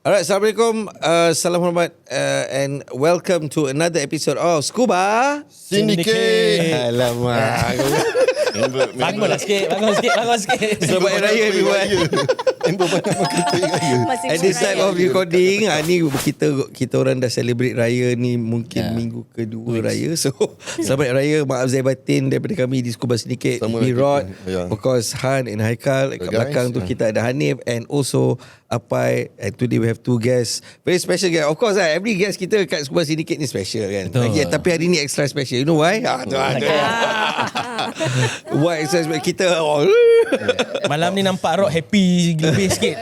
Alright, Assalamualaikum, salam hormat and welcome to another episode of Scuba Syndicate. Alamak. Bangun sikit. Selamat Hari Raya everyone. At this time of recording, ni kita orang dah celebrate raya ni mungkin minggu kedua raya. So selamat raya, maaf zahir batin daripada kami di Scuba Syndicate. We rod because Han and Haikal kat belakang tu kita ada Hanif and also Apai, and today we have two guests, very special guest. Of course lah, every guest kita kat Scuba Syndicate ni special kan. Tapi hari ni extra special. You know why? Why extra special? Kita malam ni nampak Rod happy lebih sikit.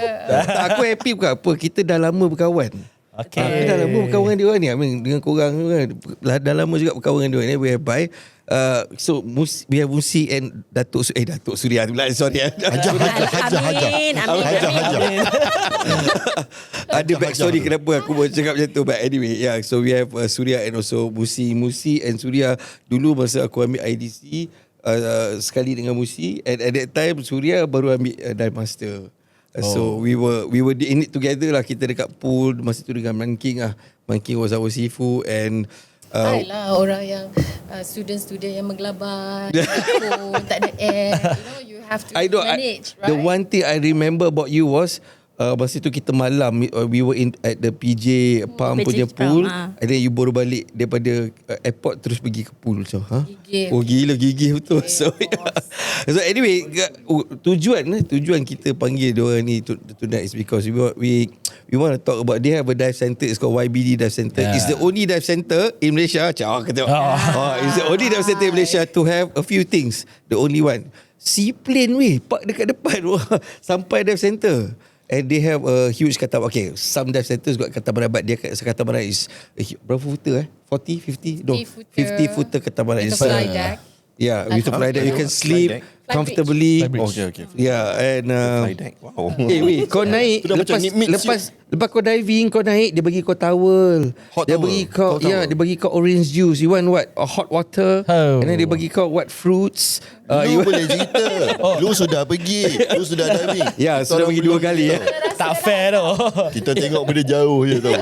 Aku happy bukan apa, kita dah lama berkawan. Okay. Kita dah lama berkawan dengan dia orang ni. I mean, dengan korang kan. Dah lama juga berkawan dengan dia orang ni. We have by so we have Musi and Datuk Suria tu lah. Sorry. Hajar. Ada backstory kenapa aku buat cakap macam tu. But anyway, so we have Suria and also Musi and Suria. Dulu masa aku ambil IDC sekali dengan Musi, and at that time Suria baru ambil dive master. So we were in it together lah. Kita dekat pool masa tu dengan Manking lah. Manking was our sifu and lah orang yang student yang menggelabar, tak ada air. You have to manage, right? The one thing I remember about you was masa tu kita malam, we were at the PJ Palm punya pool, and then you baru balik daripada airport terus pergi ke pool. So, gigih betul. So anyway, tujuan kita panggil diorang ni tonight is because we want to talk about, they have a dive center, it's called YBD Dive Center. It's the only dive center in Malaysia. It's the only dive center in Malaysia to have a few things. The only one. Seaplane park dekat depan sampai dive center. And they have a huge katamaran. Okay, some dive centers got katamaran, but dia katamaran is berapa footer 40, 50? No, 50 footer katamaran. With a fly deck. Yeah, with a fly deck. You can sleep comfortably. Okay. Yeah, and fly deck. Wow. Kau naik lepas kau diving, kau naik, dia bagi kau towel. Dia bagi kau orange juice. You want what? Hot water. And then dia bagi kau what fruits. You boleh cerita. Lu sudah pergi, lu sudah diving. Sudah pergi 2 kali Tak fair tau. Kita tengok benda jauh je tau.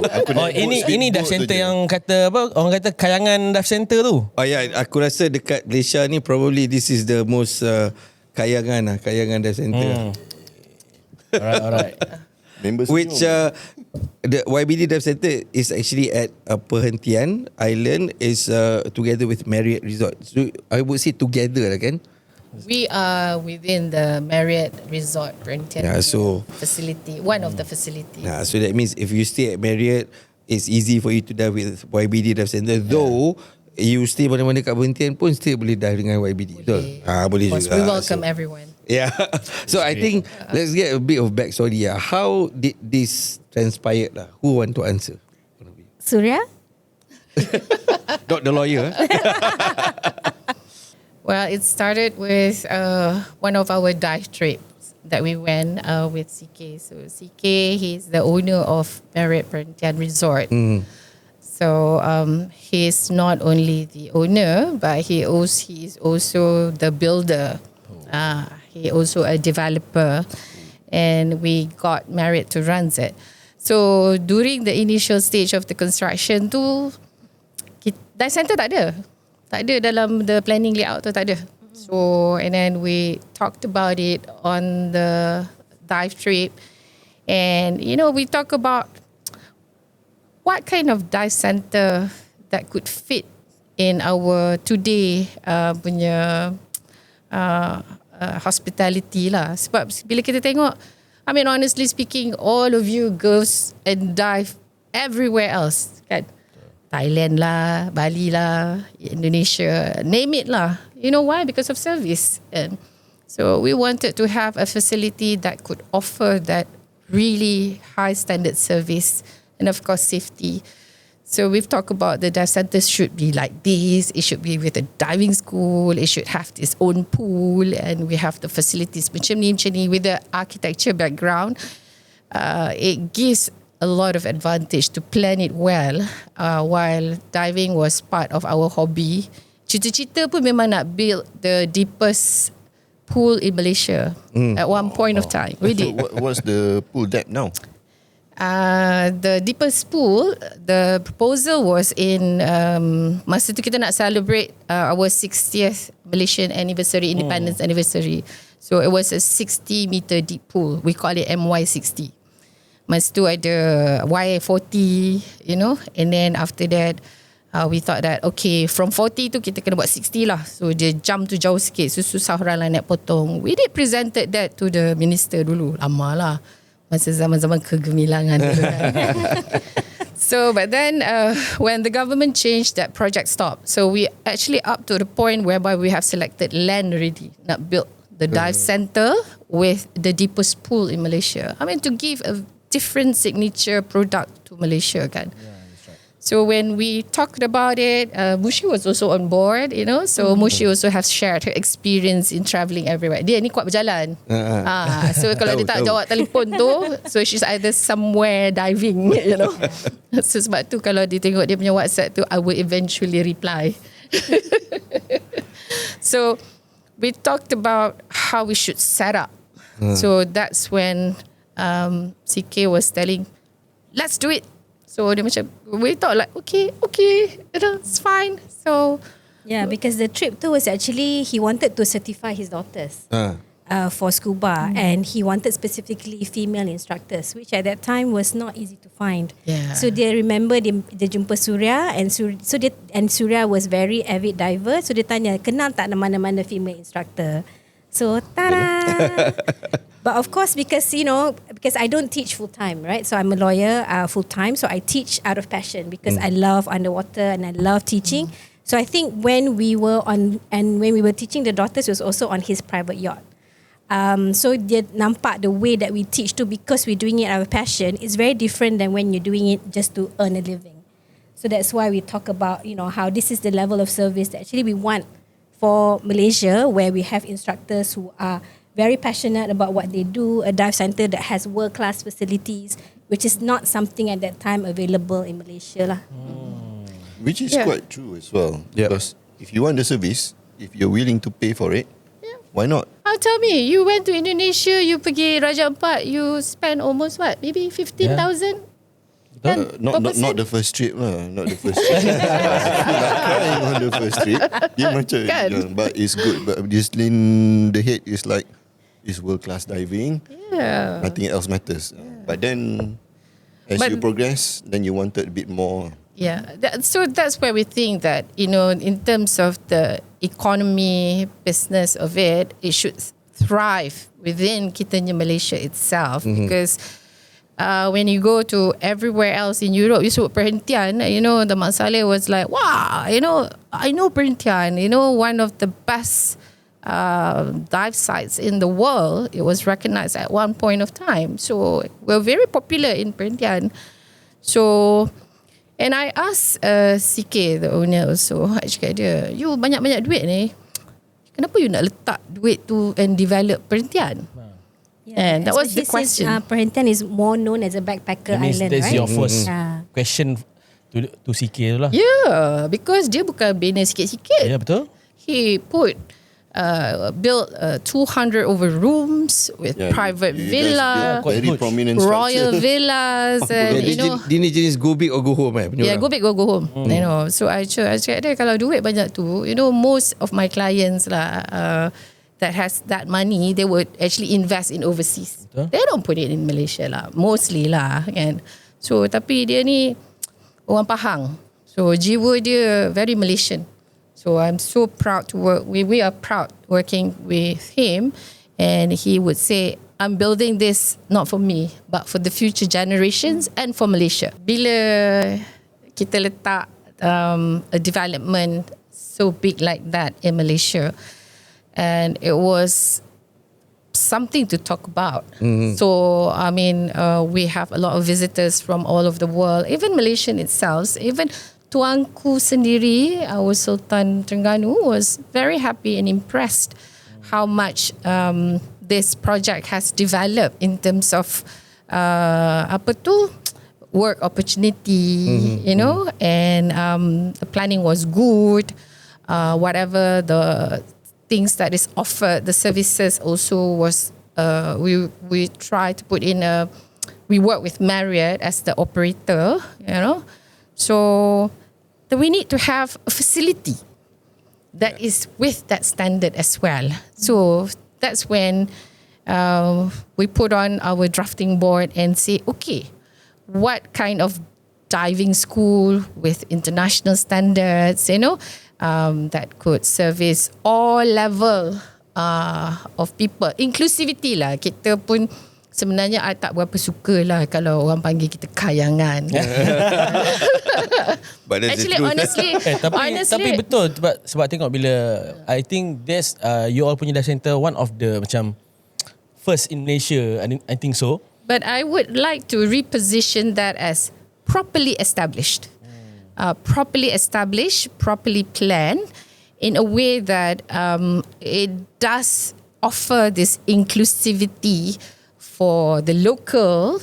Ini dive center yang kata apa? Orang kata kayangan dive center tu. Aku rasa dekat Malaysia ni probably this is the most kayangan dive center. Alright. Which the YBD Dive Center is actually at Perhentian Island, is together with Marriott Resort. So I would say together lah kan. We are within the Marriott Resort Perhentian facility, one of the facility. So that means if you stay at Marriott, it's easy for you to dive with YBD Dive Center. Though you stay mana-mana kat Perhentian pun still boleh dive dengan YBD. Betul? Boleh juga. We welcome everyone. So I think let's get a bit of backstory. How did this transpire lah? Who want to answer? Suria? Not the lawyer. Well, it started with one of our dive trips that we went with CK. So CK, he's the owner of Marriott Perhentian Resort. So he's not only the owner, but he is also the builder. He also a developer, and we got Marriott to run it. So during the initial stage of the construction tu, dive center tak ada dalam the planning layout tu, tak ada. So and then we talked about it on the dive trip, and we talk about what kind of dive center that could fit in our today punya hospitality lah. Sebab bila kita tengok, I mean honestly speaking, all of you goes and dive everywhere else kan. Thailand lah, Bali lah, Indonesia, name it lah. You know why? Because of service. And so we wanted to have a facility that could offer that really high standard service and of course safety. So we've talked about the dive centers should be like this. It should be with a diving school. It should have its own pool, and we have the facilities macam ni with the architecture background. It gives a lot of advantage to plan it well. While diving was part of our hobby, cita-cita pun memang nak build the deepest pool in Malaysia at one point of time. We did. What's the pool depth now? The deepest pool, the proposal was in masa tu kita nak celebrate our 60th Malaysian anniversary, independence anniversary. So it was a 60 meter deep pool. We call it MY60. Masa tu ada Y40, you know, and then after that we thought that okay, from 40 tu kita kena buat 60 lah. So dia jump tu jauh sikit, so susah orang lah nak potong. We did presented that to the minister dulu, lama lah, masa zaman-zaman kegemilangan dulu kan. So but then when the government changed, that project stopped. So we actually up to the point whereby we have selected land already, nak build the dive center with the deepest pool in Malaysia. I mean, to give a different signature product to Malaysia kan. So when we talked about it, Musi was also on board, you know. So Musi also has shared her experience in travelling everywhere. Dia ni kuat berjalan. So kalau dia tak jawab telefon tu, so she's either somewhere diving, you know. So sebab tu kalau dia tengok dia punya WhatsApp tu, I will eventually reply. So we talked about how we should set up. So that's when CK was telling, let's do it. So dia macam, we thought like, okay, you know, it's fine. So yeah, because the trip too was actually, he wanted to certify his daughters for scuba, and he wanted specifically female instructors, which at that time was not easy to find. Yeah. So dia remember dia jumpa Suria, and Suria was very avid diver. So dia tanya, kenal tak mana-mana female instructor? So tada. But of course, because I don't teach full time, right? So I'm a lawyer full time. So I teach out of passion because I love underwater and I love teaching. So I think when we were teaching the daughters, it was also on his private yacht. So dia nampak the way that we teach too, because we're doing it out of passion, is very different than when you're doing it just to earn a living. So that's why we talk about, you know, how this is the level of service that actually we want for Malaysia, where we have instructors who are very passionate about what they do, a dive center that has world-class facilities, which is not something at that time available in Malaysia lah. Which is quite true as well. Because if you want the service, if you're willing to pay for it, why not? tell me, you went to Indonesia, you pergi Raja Ampat, you spend almost what, maybe 15,000? Not the first trip lah. Not the first trip. I feel like crying on the first trip. Dia macam, but it's good. But just in the head is like, it's world-class diving. Yeah. Nothing else matters. But then, as you progress, then you wanted a bit more. Yeah. So that's where we think that, you know, in terms of the economy, business of it, it should thrive within kitanya Malaysia itself. Because when you go to everywhere else in Europe, you sebut perhentian, you know, the Mak Saleh was like, wow, you know, I know perhentian, you know, one of the best dive sites in the world. It was recognized at one point of time. So we're very popular in perhentian. So, and I asked CK, the owner also, I cakap dia, you banyak-banyak duit ni, kenapa you nak letak duit tu and develop perhentian? Yeah, and that was the question. Perhentian is more known as a backpacker island, that's right? your first question to CK tu lah. Yeah, because dia bukan bina sikit-sikit. Ya, betul. He built 200 over rooms with private villa, Very prominent royal structure. villas, and you know. Dia ni jenis go big or go home Yeah, go big or go home. You know, so I cakap dia, kalau duit banyak tu, you know, most of my clients lah that has that money, they would actually invest in overseas. They don't put it in Malaysia lah, mostly lah, kan. So tapi dia ni orang Pahang, so jiwa dia very Malaysian. So I'm so proud to work. We are proud working with him, and he would say, I'm building this not for me, but for the future generations and for Malaysia. Bila kita letak a development so big like that in Malaysia, and it was something to talk about. So I mean, we have a lot of visitors from all over the world, even Malaysian itself, even Tuanku sendiri, our Sultan Terengganu, was very happy and impressed how much this project has developed in terms of work opportunity, you know, and the planning was good. Whatever the things that is offered, the services also was we try to put in a we work with Marriott as the operator, so we need to have a facility that is with that standard as well. So that's when we put on our drafting board and say, okay, what kind of diving school with international standards, that could service all level of people. Inclusivity lah. Kita pun sebenarnya I tak berapa suka lah kalau orang panggil kita kayangan. Actually, honestly, tapi betul sebab tengok bila I think that's you all punya dive center one of the macam first in Malaysia. I think so. But I would like to reposition that as properly established. Properly established, properly planned in a way that it does offer this inclusivity for the local,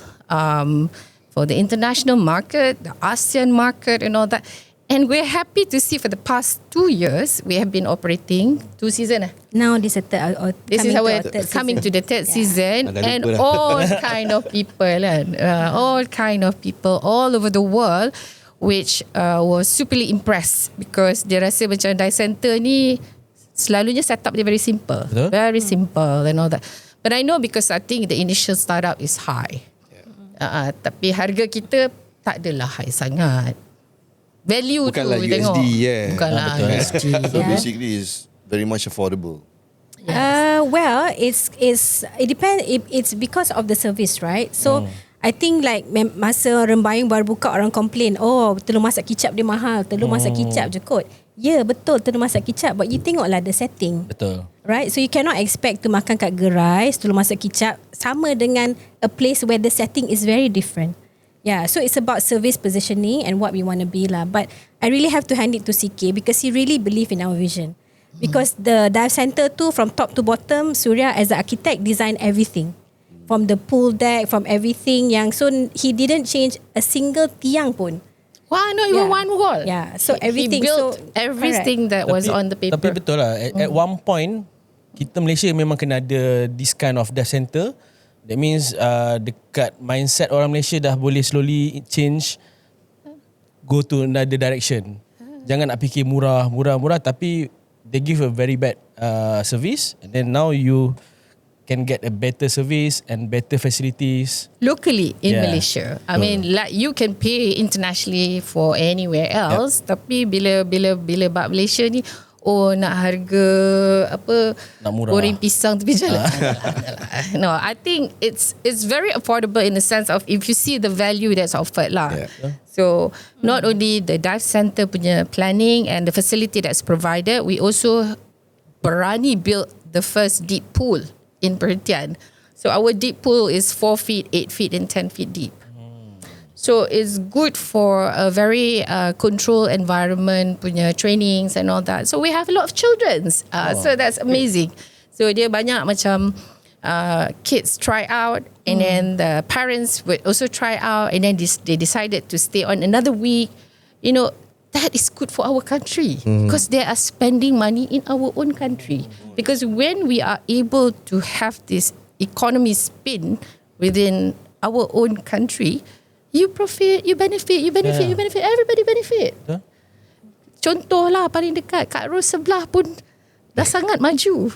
for the international market, the ASEAN market and all that. And we're happy to see for the past 2 years, we have been operating 2 seasons. Now this is this is our coming to the third season, and all kind of people, all kind of people all over the world, which was superly impressed because dia rasa macam dive center ni selalunya setup dia very simple, very simple and all that. But I know because I think the initial startup is high, tapi harga kita tak adalah high sangat. Value bukanlah tu USD, tengok. Bukanlah USD. So basically it's very much affordable. Well, it depends. It's because of the service, right? So I think like masa Rembayang baru buka, orang complain, oh telur masak kicap dia mahal, telur masak kicap je kot. Ya, betul telur masak kicap, but you tengoklah the setting. Betul. Right? So you cannot expect to makan kat gerai telur masak kicap sama dengan a place where the setting is very different. Yeah, so it's about service positioning and what we want to be lah. But I really have to hand it to CK because he really believe in our vision. Because the dive center tu from top to bottom, Suria as the architect designed everything. From the pool deck, from everything yang, so he didn't change a single tiang pun. Wow, not even one wall. Yeah, so everything. He built everything that was on the paper. Tapi betul lah, at one point, kita Malaysia memang kena ada this kind of dive center. That means dekat mindset orang Malaysia dah boleh slowly change, go to another direction. Jangan nak fikir murah, tapi they give a very bad service, and then now you can get a better service and better facilities Locally in Malaysia. I mean, like you can pay internationally for anywhere else, tapi bila bab Malaysia ni, oh nak harga apa, nak murah, goreng pisang tepi jalan. No, I think it's very affordable in the sense of if you see the value that's offered lah. So not only the dive center punya planning and the facility that's provided, we also berani build the first deep pool in Perhentian. So our deep pool is 4 feet, 8 feet and 10 feet deep. So it's good for a very controlled environment punya trainings and all that. So we have a lot of childrens. So that's amazing. So dia banyak macam kids try out, and then the parents would also try out, and then they decided to stay on another week. You know, that is good for our country because they are spending money in our own country. Because when we are able to have this economy spin within our own country, you profit, you benefit, everybody benefit. Contoh lah paling dekat, Kak Ros sebelah pun dah sangat maju.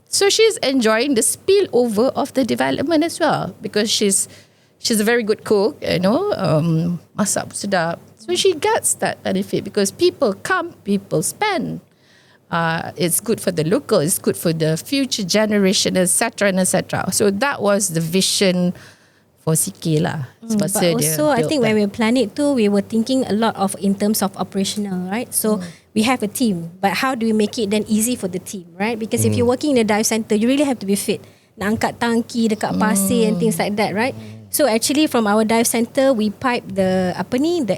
So she's enjoying the spillover of the development as well because she's a very good cook, masak pun sedap. So she gets that benefit because people come, people spend. It's good for the local, it's good for the future generation, etc. and etc. So that was the vision for CK lah. But also I think when we planned it too, we were thinking a lot of in terms of operational, right? So we have a team, but how do we make it then easy for the team, right? Because if you're working in a dive center, you really have to be fit. Nak angkat tangki dekat pasir and things like that, right? So actually from our dive center, we pipe the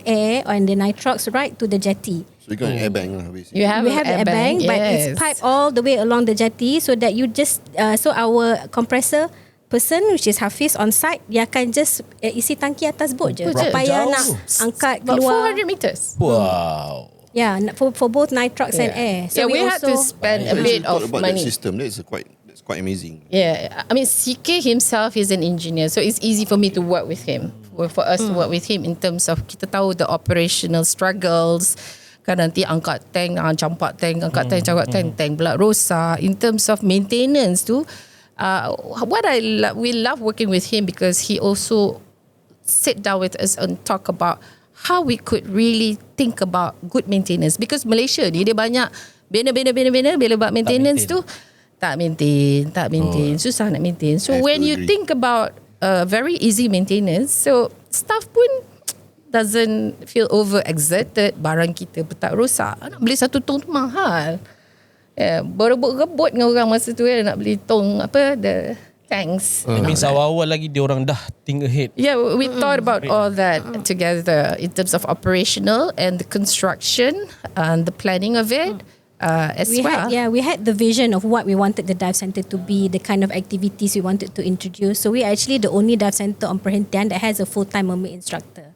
air and the nitrox right to the jetty. So you got an airbag lah, basically. We have an airbag, but it's piped all the way along the jetty so that you just so our compressor person, which is Hafiz on site, dia akan just isi tangki atas bot je. Tak payah nak angkat keluar. About 400 meters. Wow. Yeah, for both nitrox and air. So we had to spend a bit of about money. That system, that's It's quite amazing. Yeah, I mean, CK himself is an engineer, so it's easy for me to work with him. For us to work with him in terms of kita tahu the operational struggles. Kan nanti angkat tank, campak tank, angkat tank, campak tank pula rosak. In terms of maintenance tu, we love working with him because he also sit down with us and talk about how we could really think about good maintenance. Because Malaysia ni dia banyak bina bila buat maintenance tu tak maintain, susah nak maintain. So when you think about very easy maintenance, so staff pun doesn't feel overexerted. Barang kita pun tak rosak. Nak beli satu tong tu mahal. Berebut dengan orang masa tu nak beli tong the tanks. That means awal-awal lagi dia orang dah think ahead. Yeah, we thought about all that together in terms of operational and the construction and the planning of it. We had the vision of what we wanted the dive center to be, the kind of activities we wanted to introduce. So we are actually the only dive center on Perhentian that has a full-time mermaid instructor.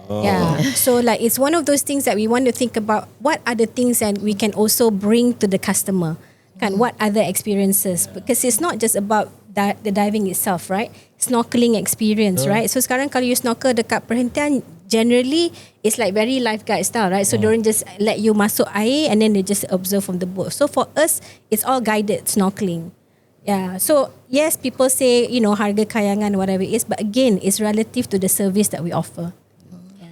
Yeah, so like it's one of those things that we want to think about. What are the things that we can also bring to the customer? What other experiences? Because it's not just about the diving itself, right? Snorkeling experience, right? So sekarang kalau you snorkel dekat Perhentian, generally it's like very lifeguard style, right? So they don't just let you masuk air and then they just observe from the boat. So for us, it's all guided snorkeling. Yeah. So yes, people say, harga kayangan, whatever it is, but again, it's relative to the service that we offer.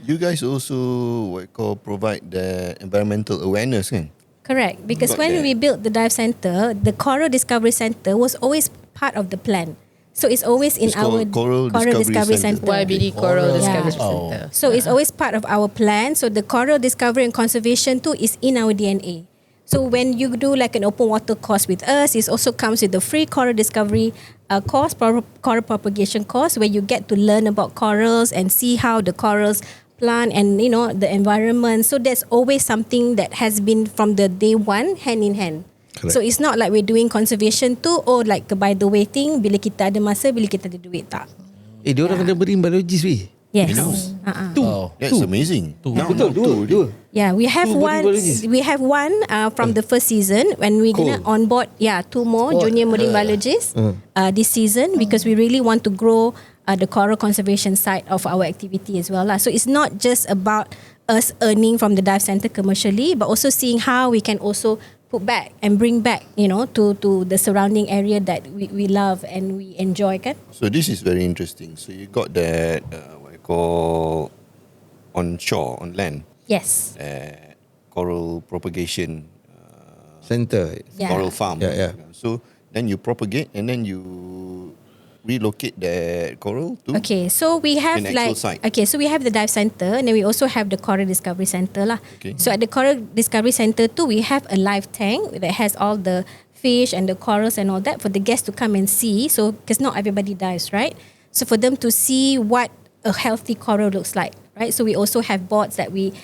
You guys also provide the environmental awareness, kan? Correct. Because when we built the dive center, the Coral Discovery Center was always part of the plan. So it's always in our Coral Discovery Center. YBD Coral Discovery Center. So it's always part of our plan. So the coral discovery and conservation too is in our DNA. So when you do like an open water course with us, it also comes with the free coral discovery course, coral propagation course, where you get to learn about corals and see how the corals plant and the environment. So there's always something that has been from the day one, hand in hand. Correct. So it's not like we're doing conservation too, or like by the way thing, bila kita ada masa, bila kita ada duit, tak. Dia orang kena beri biologis weh. Yes. That's amazing. Betul, dua. Yeah, we have one from the first season when we gonna onboard two more junior marine biologists this season, because we really want to grow the coral conservation side of our activity as well. So it's not just about us earning from the dive center commercially, but also seeing how we can also put back and bring back, to the surrounding area that we love and we enjoy. Kan? So this is very interesting. So you got that on shore, on land. Yes. Coral propagation Center. coral farm. Yeah. So then you propagate and then you relocate the coral to so we have site. So we have the dive center and then we also have the Coral Discovery Center lah. Okay. So at the Coral Discovery Center too, we have a live tank that has all the fish and the corals and all that for the guests to come and see. So because not everybody dives, right? So for them to see what a healthy coral looks like, right? So we also have boards that we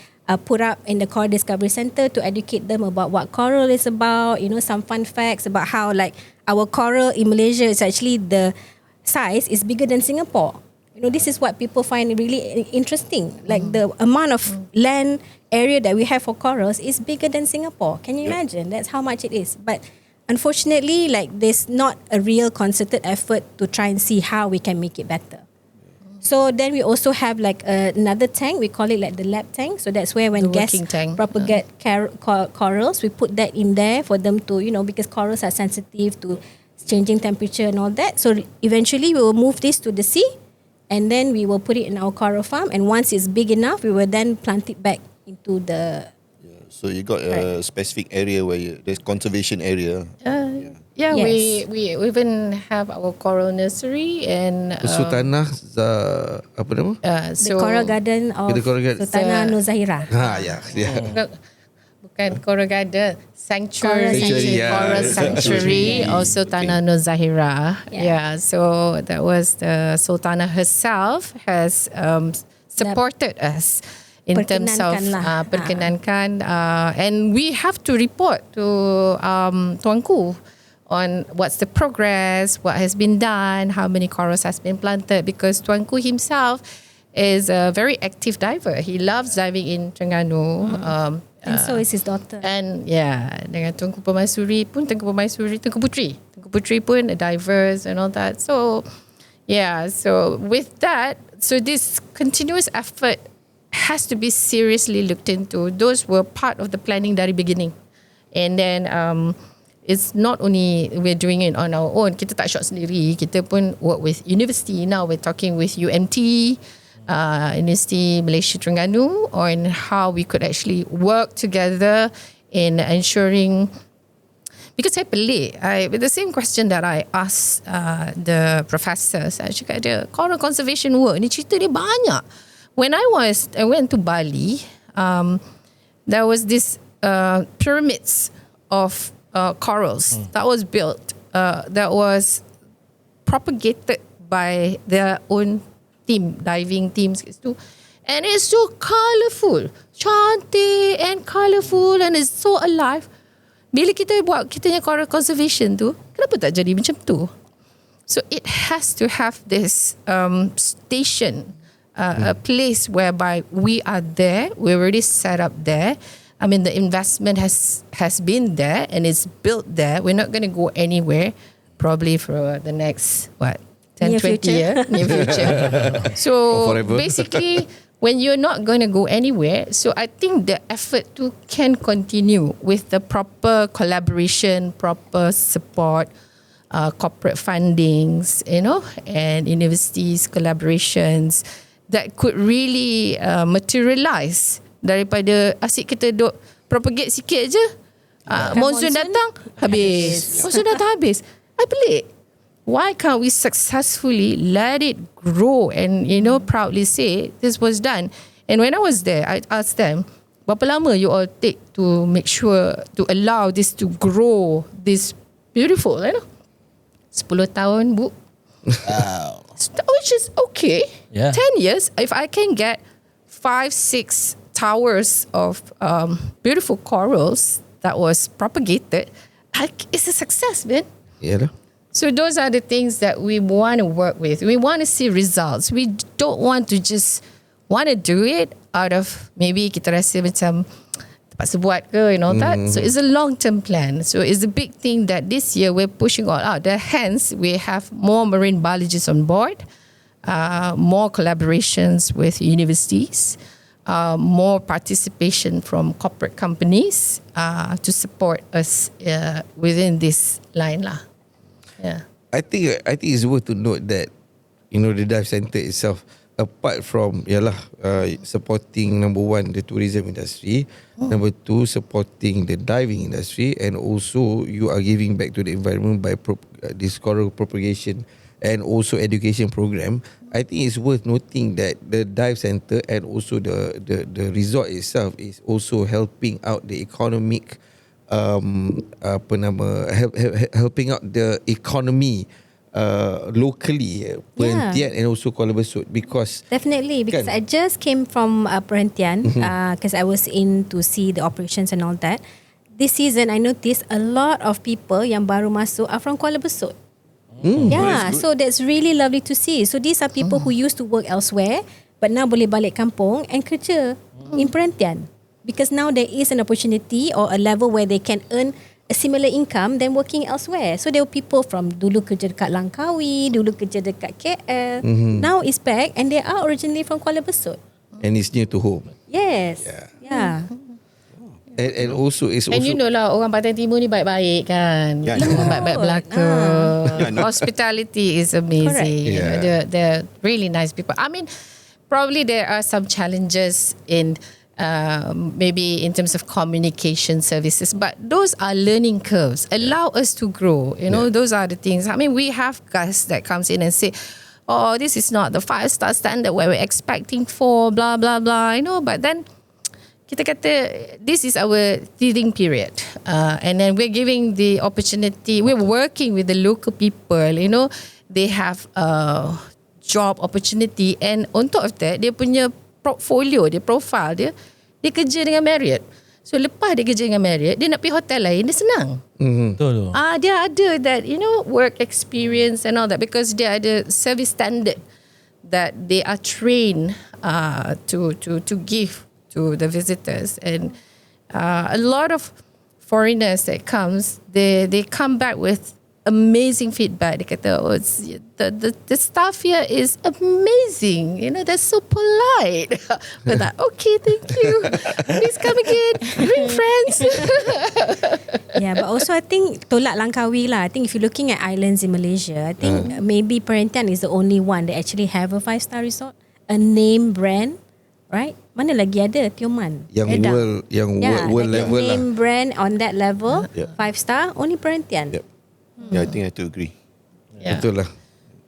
put up in the Coral Discovery Center to educate them about what coral is about, some fun facts about how like our coral in Malaysia is actually the size is bigger than Singapore. This is what people find really interesting. Like the amount of land area that we have for corals is bigger than Singapore. Can you imagine? That's how much it is. But unfortunately, like there's not a real concerted effort to try and see how we can make it better. So then we also have like another tank. We call it like the lab tank. So that's where when guests propagate corals, we put that in there for them to, because corals are sensitive to changing temperature and all that. So eventually we will move this to the sea and then we will put it in our coral farm, and once it's big enough, we will then plant it back into the... So you got a specific area where there's conservation area. Yes. We even have our coral nursery and Sultanah apa nama? The Coral Garden of Sultanah Nur Zahirah. Bukan Coral Garden, Sanctuary. Coral Sanctuary of Sultanah Nur Zahirah. So that was the Sultanah herself has supported us in terms of perkenankan, and we have to report to Tuanku on what's the progress, what has been done, how many corals has been planted, because Tuanku himself is a very active diver. He loves diving in Terengganu. And so is his daughter. And dengan Tuanku Permaisuri pun, Tengku Permaisuri, Tengku Putri Putri pun diverse and all that. So yeah, so with that, so this continuous effort has to be seriously looked into. Those were part of the planning dari beginning. And then it's not only we're doing it on our own. Kita tak shot sendiri. Kita pun work with university. Now we're talking with UMT, University Malaysia Terengganu, on how we could actually work together in ensuring. Because saya pelik, with the same question that I asked the professors, saya cakap dia, coral conservation work ni cerita dia banyak. When I went to Bali, there was this pyramids of corals that was built, that was propagated by their own team, diving teams gitu. And it's so colourful, cantik and colourful, and it's so alive. Bila kita buat kitanya coral conservation tu, kenapa tak jadi macam tu? So it has to have this station, a place whereby we are there, we're already set up there. I mean, the investment has been there and it's built there. We're not going to go anywhere, probably for the next, 10, 20 years, near future. So basically, when you're not going to go anywhere, so I think the effort to can continue with the proper collaboration, proper support, corporate fundings, and universities collaborations that could really materialize daripada asyik kita duk propagate sikit je. Monsoon datang, habis. Monsoon datang, habis. I pelik. Why can't we successfully let it grow and, proudly say this was done? And when I was there, I asked them, berapa lama you all take to make sure, to allow this to grow, this beautiful, 10 tahun, Bu. Wow. Which is okay. Yeah. 10 years, if I can get 5-6 towers of beautiful corals that was propagated, it's a success, man. Yeah. So those are the things that we want to work with. We want to see results. We don't want to just want to do it out of maybe kita rasa macam terpaksa buat ke and all that. So it's a long-term plan. So it's a big thing that this year we're pushing all out. Hence, we have more marine biologists on board, more collaborations with universities, more participation from corporate companies to support us within this line lah. Yeah. I think it's worth to note that the dive center itself, apart from supporting number one the tourism industry, number two supporting the diving industry, and also you are giving back to the environment by this coral propagation and also education program. I think it's worth noting that the dive center and also the resort itself is also helping out the economic helping out the economy locally, Perhentian and also Kuala Besut, because definitely, because I just came from Perhentian because I was in to see the operations and all that. This season I noticed a lot of people yang baru masuk are from Kuala Besut. So that's really lovely to see. So these are people who used to work elsewhere but now boleh balik kampung and kerja in Perhentian. Because now there is an opportunity or a level where they can earn a similar income than working elsewhere. So there were people from dulu kerja dekat Langkawi, dulu kerja dekat KL. Now it's back and they are originally from Kuala Besut. And it's near to home. Yes. Yeah. And also it's also, And orang Pantai Timur ni baik-baik kan. Baik-baik belaka. Hospitality is amazing. They're really nice people. I mean, probably there are some challenges in maybe in terms of communication services, but those are learning curves. Allow us to grow. Those are the things. I mean, we have guests that comes in and say, "Oh, this is not the 5-star standard where we're expecting for blah blah blah." But then kita kata this is our teething period, and then we're giving the opportunity. We're working with the local people. They have job opportunity, and on top of that, dia punya portfolio, dia profile dia kerja dengan Marriott. So lepas dia kerja dengan Marriott, dia nak pergi hotel lain, dia senang. Betul. Dia ada that work experience and all that, because dia ada service standard that they are trained to give to the visitors. And a lot of foreigners that comes, they come back with amazing feedback. Dia kata, oh, the staff here is amazing. They're so polite. We're like, okay, thank you. Please come again. Bring friends. Yeah, but also I think tolak Langkawi lah. I think if you're looking at islands in Malaysia, I think maybe Perhentian is the only one that actually have a 5-star resort, a name brand, right? Mana lagi ada Tioman? Yang world level lah. Name brand on that level, 5-star, only Perhentian. Yep. Yeah, I think I have to agree. Yeah. Betul lah.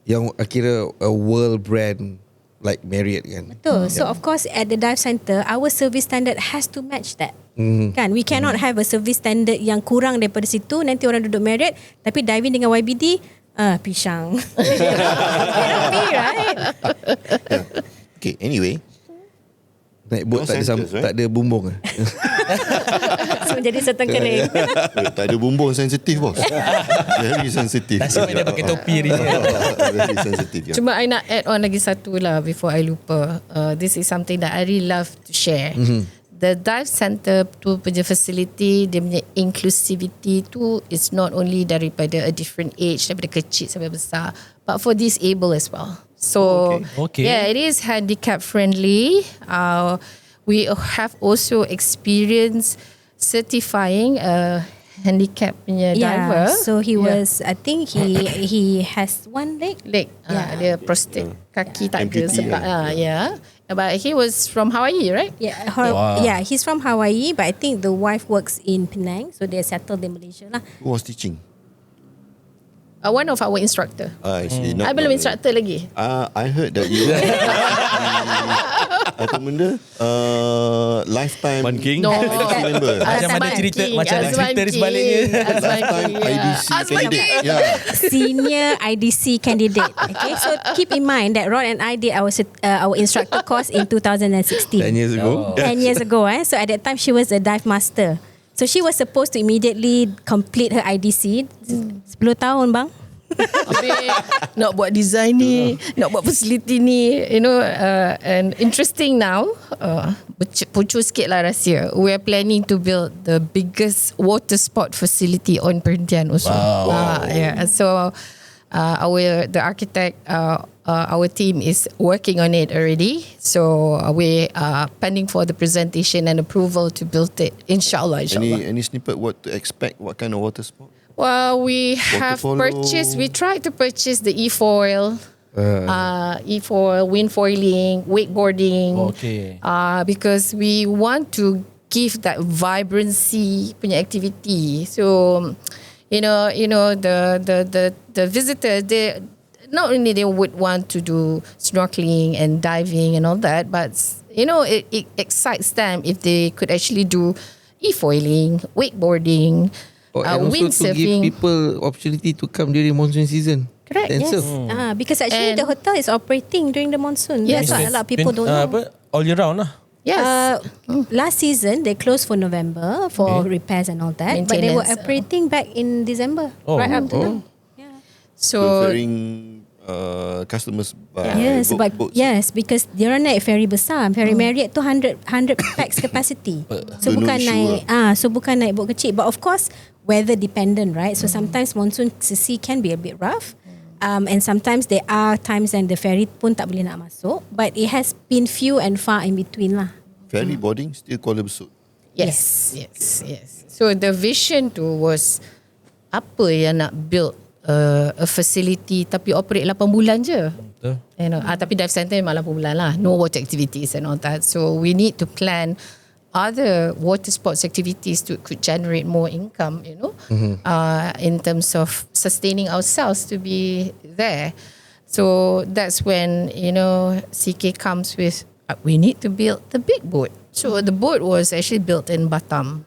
Yang akhirnya a world brand like Marriott kan. Betul. So of course at the dive center, our service standard has to match that. Kan? We cannot have a service standard yang kurang daripada situ. Nanti orang duduk Marriott, tapi diving dengan YBD, pisang. Cannot be, right? Okay, anyway. Naik bot tak ada bumbung. So jadi setengah kering. Tak ada bumbung, sensitif bos. Very sensitif. Nasib dia pakai topi hari ni. Very sensitif. Yeah. Cuma I nak add on lagi satu lah before I lupa. This is something that I really love to share. The dive center tu punya facility, dia punya inclusivity tu is not only daripada a different age, daripada kecil sampai besar, but for disabled as well. So yeah, it is handicap friendly. We have also experienced certifying a handicap punya diver. So he was, I think he has one leg. Dia prostate, kaki tak ada amputee, sebab but he was from Hawaii, right? Yeah, he's from Hawaii, but I think the wife works in Penang, so they settled in Malaysia lah. Who was teaching? One of our instructor. I see. I belum instructor lagi. I heard that you apa benda? Lifetime Banking. No. IDC member. Macam ada cerita di sebaliknya. Lifetime IDC candidate. Yeah. Senior IDC candidate. Okay, so keep in mind that Rod and I did our instructor course in 2016. 10 years ago. 10 years ago. So at that time she was a dive master. So she was supposed to immediately complete her IDC. 10 tahun bang. Habis nak buat design ni, nak buat facility ni, and interesting now, pucuk sikit lah rahsia. We are planning to build the biggest water sport facility on Perhentian also. Wow. So the architect, our team is working on it already. So we are pending for the presentation and approval to build it. Inshallah. Any snippet what to expect? What kind of water sport? Well, we have polo. we tried to purchase the e-foil, wind foiling, wakeboarding. Okay. Because we want to give that vibrancy punya activity. So, the visitor, they not only they would want to do snorkeling and diving and all that, but it excites them if they could actually do e-foiling, wakeboarding. And also to give people opportunity to come during monsoon season. Correct, and yes. surf. Because actually the hotel is operating during the monsoon. Yes. That's what a lot of people don't know. All year round lah. Yes. Last season they closed for November for repairs and all that, but they were operating back in December, right up to now. Yeah. So Referring customers by boats. Yes, because diorang naik ferry besar. Ferry Marriott tu 100 pax capacity. So bukan naik boat kecil. But of course weather dependent, right? So sometimes monsoon sea can be a bit rough. And sometimes there are times when the ferry pun tak boleh nak masuk, but it has been few and far in between lah. Ferry boarding still Kuala Besut. Yes. So the vision tu was apa yang nak build a facility tapi operate 8 bulan je. Betul. Tapi dive center memang 8 bulan lah. No water activities and all that. So we need to plan other water sports activities could generate more income, in terms of sustaining ourselves to be there. So that's when, CK comes with, we need to build the big boat. So the boat was actually built in Batam.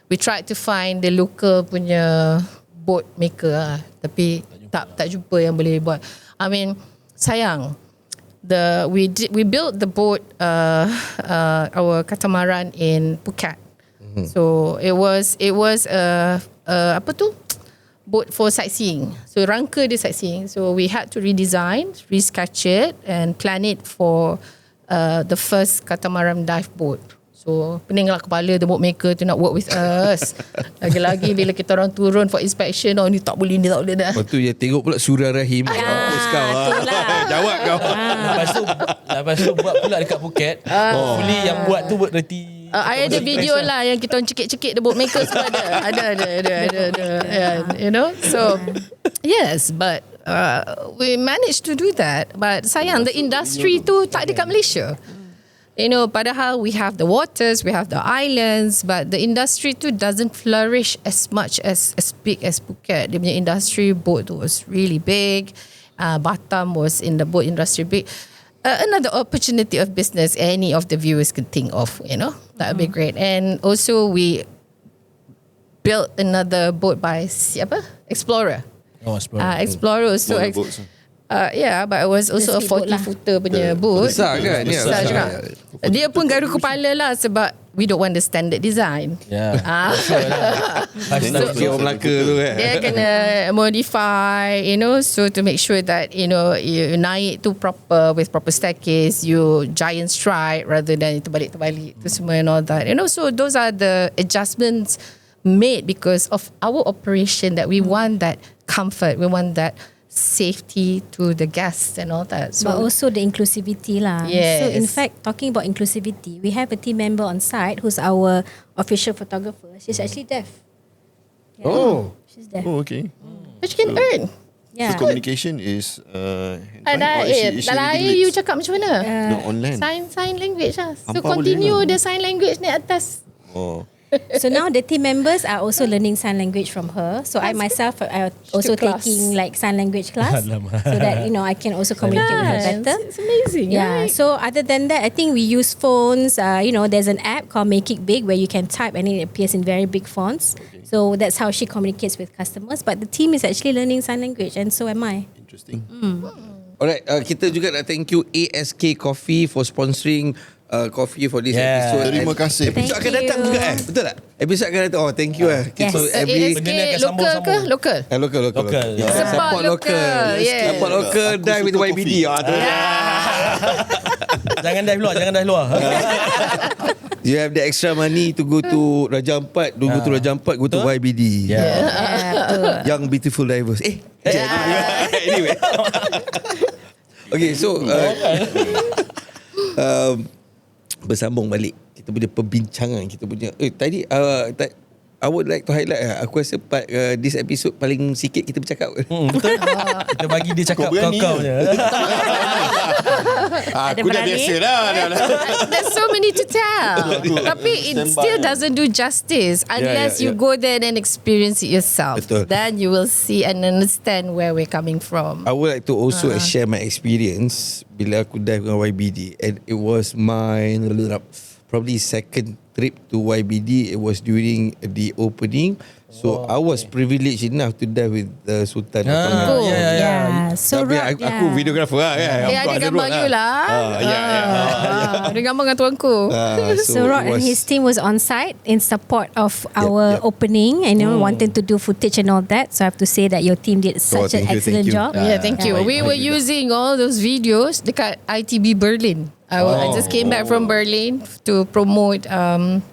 We tried to find the local punya boat maker lah, tapi tak jumpa yang boleh buat. I mean, sayang. We built the boat, our catamaran in Phuket. So it was apa tu, boat for sightseeing. So rangka dia sightseeing. So we had to redesign, resketch it and plan it for the first catamaran dive boat. So peninglah kepala the bookmaker tu nak work with us. Lagi-lagi bila kita orang turun for inspection, ni tak boleh, ni tak boleh dah. Lepas tu dia tengok pula Suria Rahim. Mampus kau. Jawab kau. Lepas tu buat pula dekat Phuket. Hopefully yang buat tu bererti. Ada video lah yang kita orang cekik-cekik the bookmaker semua ada. You know, so yes, but we managed to do that. But sayang the industry tu tak ada kat Malaysia. You know, padahal we have the waters, we have the islands, but the industry too doesn't flourish as much as big as Phuket. Dia punya industry boat was really big. Batam was in the boat industry big. Another opportunity of business any of the viewers could think of, you know, that would be great. And also we built another boat by Explorer. Explorer also. But it was also a 40-footer punya boat. Besar kan? Besar juga. Dia pun garu kepala lah sebab we don't want the standard design. Orang Melaka tu kan. Dia kena modify, you know, so to make sure that, you know, you naik tu proper with proper staircase, you giant stride rather than terbalik-terbalik tu semua and all that. You know, so those are the adjustments made because of our operation that we want that comfort, we want that safety to the guests and all that. So, but also the inclusivity lah. Yes. So in fact, talking about inclusivity, we have a team member on site who's our official photographer. She's actually deaf. Yeah. Oh. She's deaf. Oh, okay. but you can earn. Yeah. So communication is Dalam air you cakap macam mana? No, online. Sign language lah. So Hampa continue boleh the sign language ni atas. Oh. So now the team members are also learning sign language from her. So I myself are also class. taking like sign language class so that, you know, I can also communicate with her better. It's amazing. Yeah. Right? So other than that, I think we use phones. You know, there's an app called Make It Big where you can type and it appears in very big fonts. Okay. So that's how she communicates with customers. But the team is actually learning sign language, and so am I. Interesting. Alright, kita juga nak thank you ASK Coffee for sponsoring coffee for this episode. Terima kasih. Episode akan datang juga betul tak? Episode akan datang. Thank you Yes. So every Benda ni akan ASK local ke? Local? local. Yeah. Support local. Yeah. Support local, Aku dive with suka YBD. kopi. Jangan dive luar. You have the extra money to go to Raja Ampat. Don't go to Raja Ampat, go to YBD. Young beautiful divers. Anyway. Okay, so bersambung balik kita punya perbincangan, kita punya tadi I would like to highlight aku rasa this episode paling sikit kita bercakap. Betul. Kita bagi dia cakap kau-kau je. Aku dah biasa dah. There's so many to tell. Tapi it still doesn't do justice unless you go there and experience it yourself. Betul. Then you will see and understand where we're coming from. I would like to also share my experience bila aku dive dengan YBD, and it was my probably second trip to YBD. It was during the opening. So I was privileged enough to dive with the Sultan. So Tapi aku videographer lah kan. Ada gambar you lah. Ada gambar dengan tuanku. So Rod and his team was on site in support of our opening and wanted to do footage and all that. So I have to say that your team did such an excellent job. Yeah, thank you. We were using all those videos dekat ITB Berlin. I just came back from Berlin to promote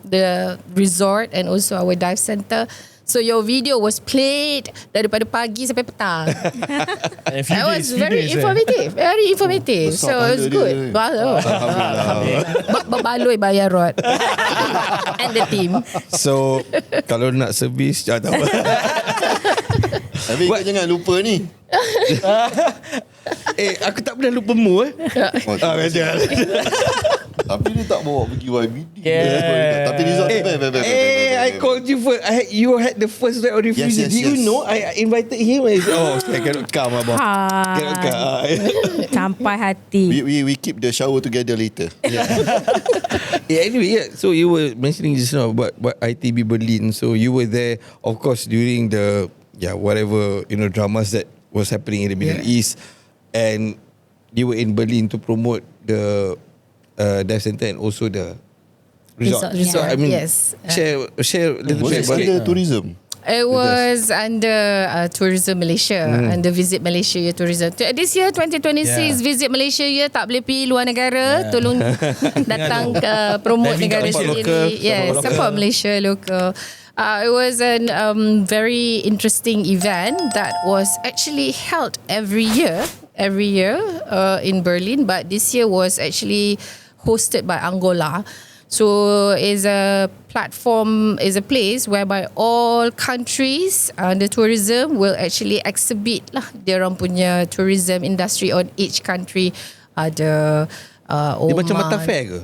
the resort and also our dive center. So your video was played daripada pagi sampai petang. That was very informative. Very informative. So it was good. Berbaloi bayar Rod and the team. So kalau nak servis tak tahu. Tapi kau jangan lupa ni. Aku tak pernah lupa mu Tapi dia tak bawa pergi YBD. Tapi resort I called you first. You had the first right on refusal. Do you know I invited him? I cannot come abang. Cannot come. Sampai hati. We keep the shower together later. Anyway, so you were mentioning just now about ITB Berlin. So you were there, of course, during the whatever dramas that was happening in the Middle East, and you were in Berlin to promote the dive center and also the resort. Resort, I mean, yes. share a little bit Was it about under it. tourism? It was under Tourism Malaysia, under Visit Malaysia Year Tourism. This year 2026 Visit Malaysia Year, tak boleh pergi luar negara, tolong datang promote negara sendiri. Support Malaysia local. It was a very interesting event that was actually held every year in Berlin, but this year was actually hosted by Angola. So is a platform, is a place whereby all countries under tourism will actually exhibit lah dia orang punya tourism industry on each country. Ada Dia macam Mata Fair ke?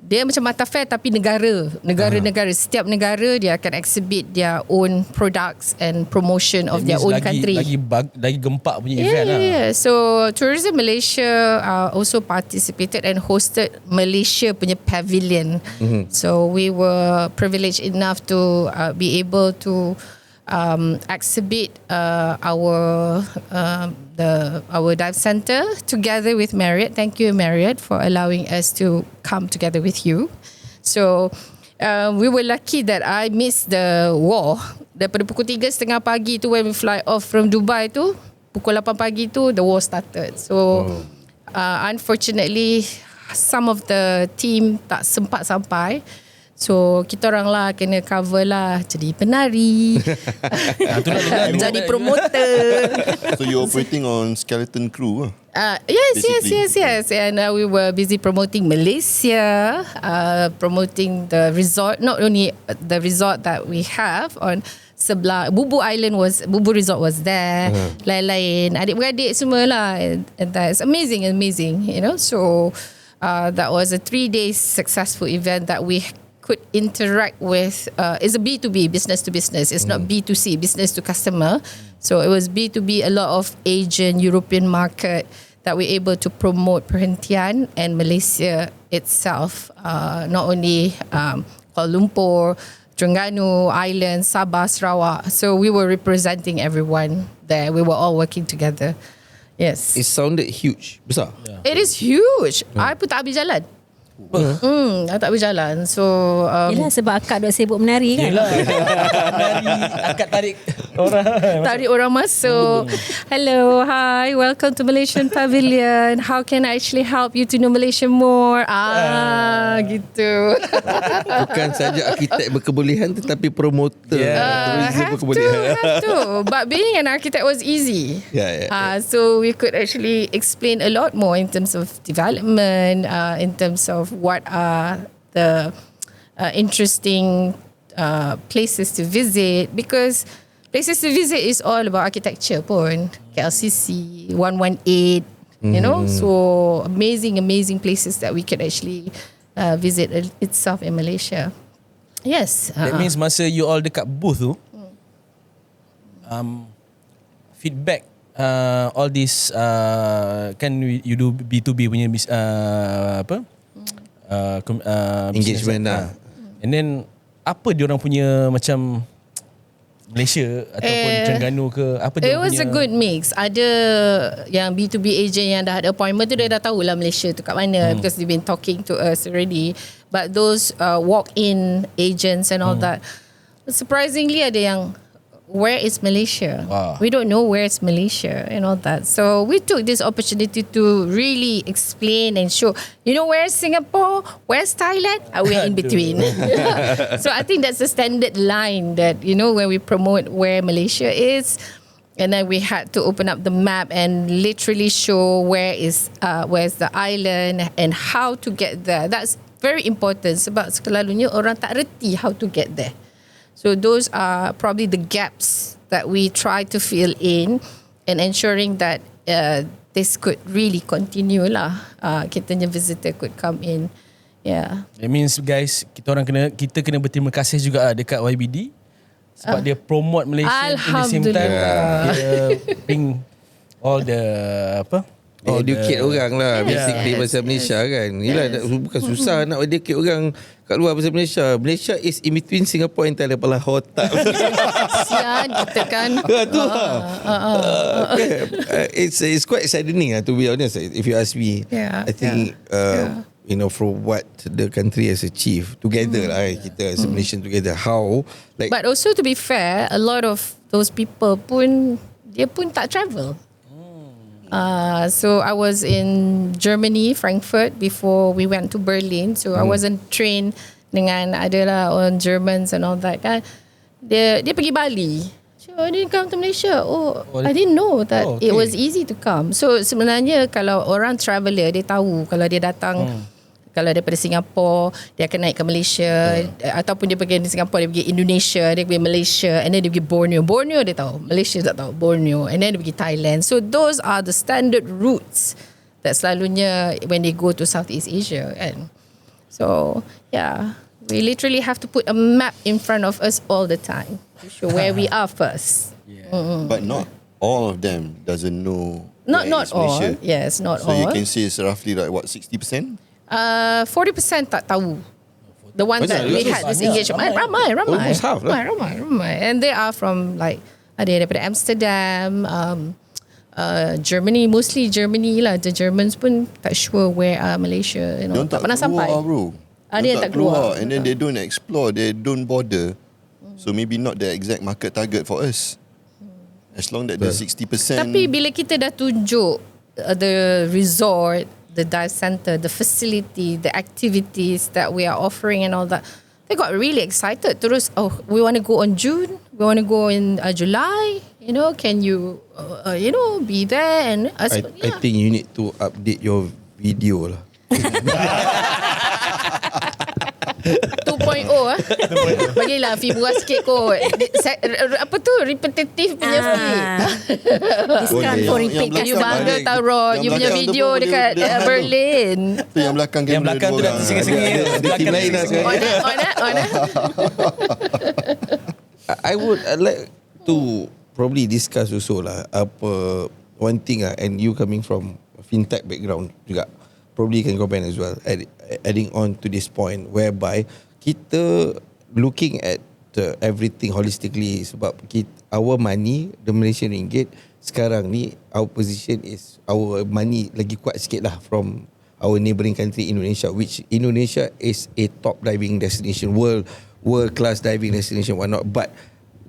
Dia macam Mata Fair tapi negara-negara. Setiap negara dia akan exhibit their own products and promotion of their own country. Lagi gempak punya event lah. Yeah. So Tourism Malaysia also participated and hosted Malaysia punya pavilion. So we were privileged enough to be able to exhibit our dive center together with Marriott. Thank you, Marriott, for allowing us to come together with you. So we were lucky that I missed the war. Daripada pukul 3:30 pagi tu, when we fly off from Dubai tu, pukul 8 pagi tu the war started. So unfortunately some of the team tak sempat sampai. So kita orang lah kena cover lah, jadi penari, jadi promoter. So you're operating on skeleton crew? Yes. And we were busy promoting Malaysia, promoting the resort, not only the resort that we have on sebelah Bubu Resort was there, lain-lain adik-beradik semua lah, and that's amazing, you know. So that was a 3 days successful event that we could interact with. It's a B2B, business to business. It's not B2C, business to customer. So it was B2B, a lot of Asian, European market that we're able to promote perhentian and Malaysia itself. Not only Kuala Lumpur, Terengganu, Island, Sabah, Sarawak. So we were representing everyone there. We were all working together. Yes. It sounded huge. Besar? It is huge. I pun tak habis jalan. Tak berjalan. So yelah, sebab akak duk sibuk menari kan. Yelah, menari, akak tarik orang masuk. Hello, hi, welcome to Malaysian Pavilion. How can I actually help you to know Malaysia more? Gitu. Bukan saja arkitek berkebolehan tetapi promoter tourism berkebolehan. Have to. But being an architect was easy. So we could actually explain a lot more in terms of development, in terms of what are the interesting places to visit, because places to visit is all about architecture pun. KLCC 118, you know, so amazing places that we could actually visit itself in Malaysia. Yes. That means masa you all dekat booth tu, feedback all this kan you do B2B punya engagement lah. And then apa diorang punya macam Malaysia ataupun Terengganu ke apa dia? It was a good mix. Ada yang B2B agent yang dah ada appointment tu, dia dah tahu lah Malaysia tu kat mana, because they've been talking to us already. But those walk-in agents and all that, surprisingly ada yang, where is Malaysia? Wow. We don't know where is Malaysia and all that. So we took this opportunity to really explain and show, you know, where's Singapore? Where's Thailand? We're in between. So I think that's the standard line that, you know, when we promote where Malaysia is, and then we had to open up the map and literally show where's the island and how to get there. That's very important sebab selalunya orang tak reti how to get there. So those are probably the gaps that we try to fill in and ensuring that this could really continue lah. Kitanya visitor could come in. Yeah. It means guys, kita kena berterima kasih juga lah dekat YBD sebab dia promote Malaysia in the same time. Dia bring all the educate orang lah basically pasal Malaysia kan. Yelah, bukan susah nak educate orang kat luar pasal Malaysia. Malaysia is in between Singapore and Thailand, pala otak. Sian kita kan. It's quite saddening to be honest, if you ask me. Yeah. I think from what the country has achieved together lah, kita as a Malaysian together, how like. But also to be fair, a lot of those people pun dia pun tak travel. So I was in Germany, Frankfurt before we went to Berlin. So I wasn't trained dengan adalah on Germans and all that kan. Dia pergi Bali. So I didn't come to Malaysia. I didn't know that it was easy to come. So sebenarnya kalau orang traveller, dia tahu kalau dia datang kalau daripada Singapura, dia akan naik ke Malaysia, ataupun dia pergi di Singapura, dia pergi Indonesia, dia pergi Malaysia, and then dia pergi Borneo. Borneo dia tahu, Malaysia tak tahu Borneo, and then dia pergi Thailand. So those are the standard routes that selalunya when they go to Southeast Asia kan. So yeah, we literally have to put a map in front of us all the time to show where we are first. But not all of them doesn't know. Not all. Malaysia. Yes, not So all. you can say it's roughly like what, 60%? 40% tak tahu. The ones that we had this engagement. Ramai. Almost half lah. Ramai. And they are from like, ada daripada Amsterdam, Germany, mostly Germany lah. The Germans pun tak sure where Malaysia, tak pernah sampai. Bro. Ada yang tak keluar. And then they don't explore, they don't bother. So maybe not the exact market target for us. As long that the 60%. Tapi bila kita dah tunjuk the resort, the dive center, the facility, the activities that we are offering and all that, they got really excited. Terus, we want to go on June, we want to go in July, can you, be there? And I think you need to update your video lah. 2.0 bagilah fee murah sikit kot. Apa tu repetitive punya fee. Discount for repeat You bangga tau Rod, you punya video dekat Berlin. Tu yang belakang Yang belakang tu dah tersingit-singit. Tim lain lah On it. I would like to probably discuss also lah one thing and you coming from fintech background juga, probably can comment as well, adding on to this point whereby kita looking at everything holistically, sebab our money, the Malaysian ringgit sekarang ni, our position is, our money lagi kuat sikit lah from our neighbouring country Indonesia, which Indonesia is a top diving destination, world class diving destination, whatnot. But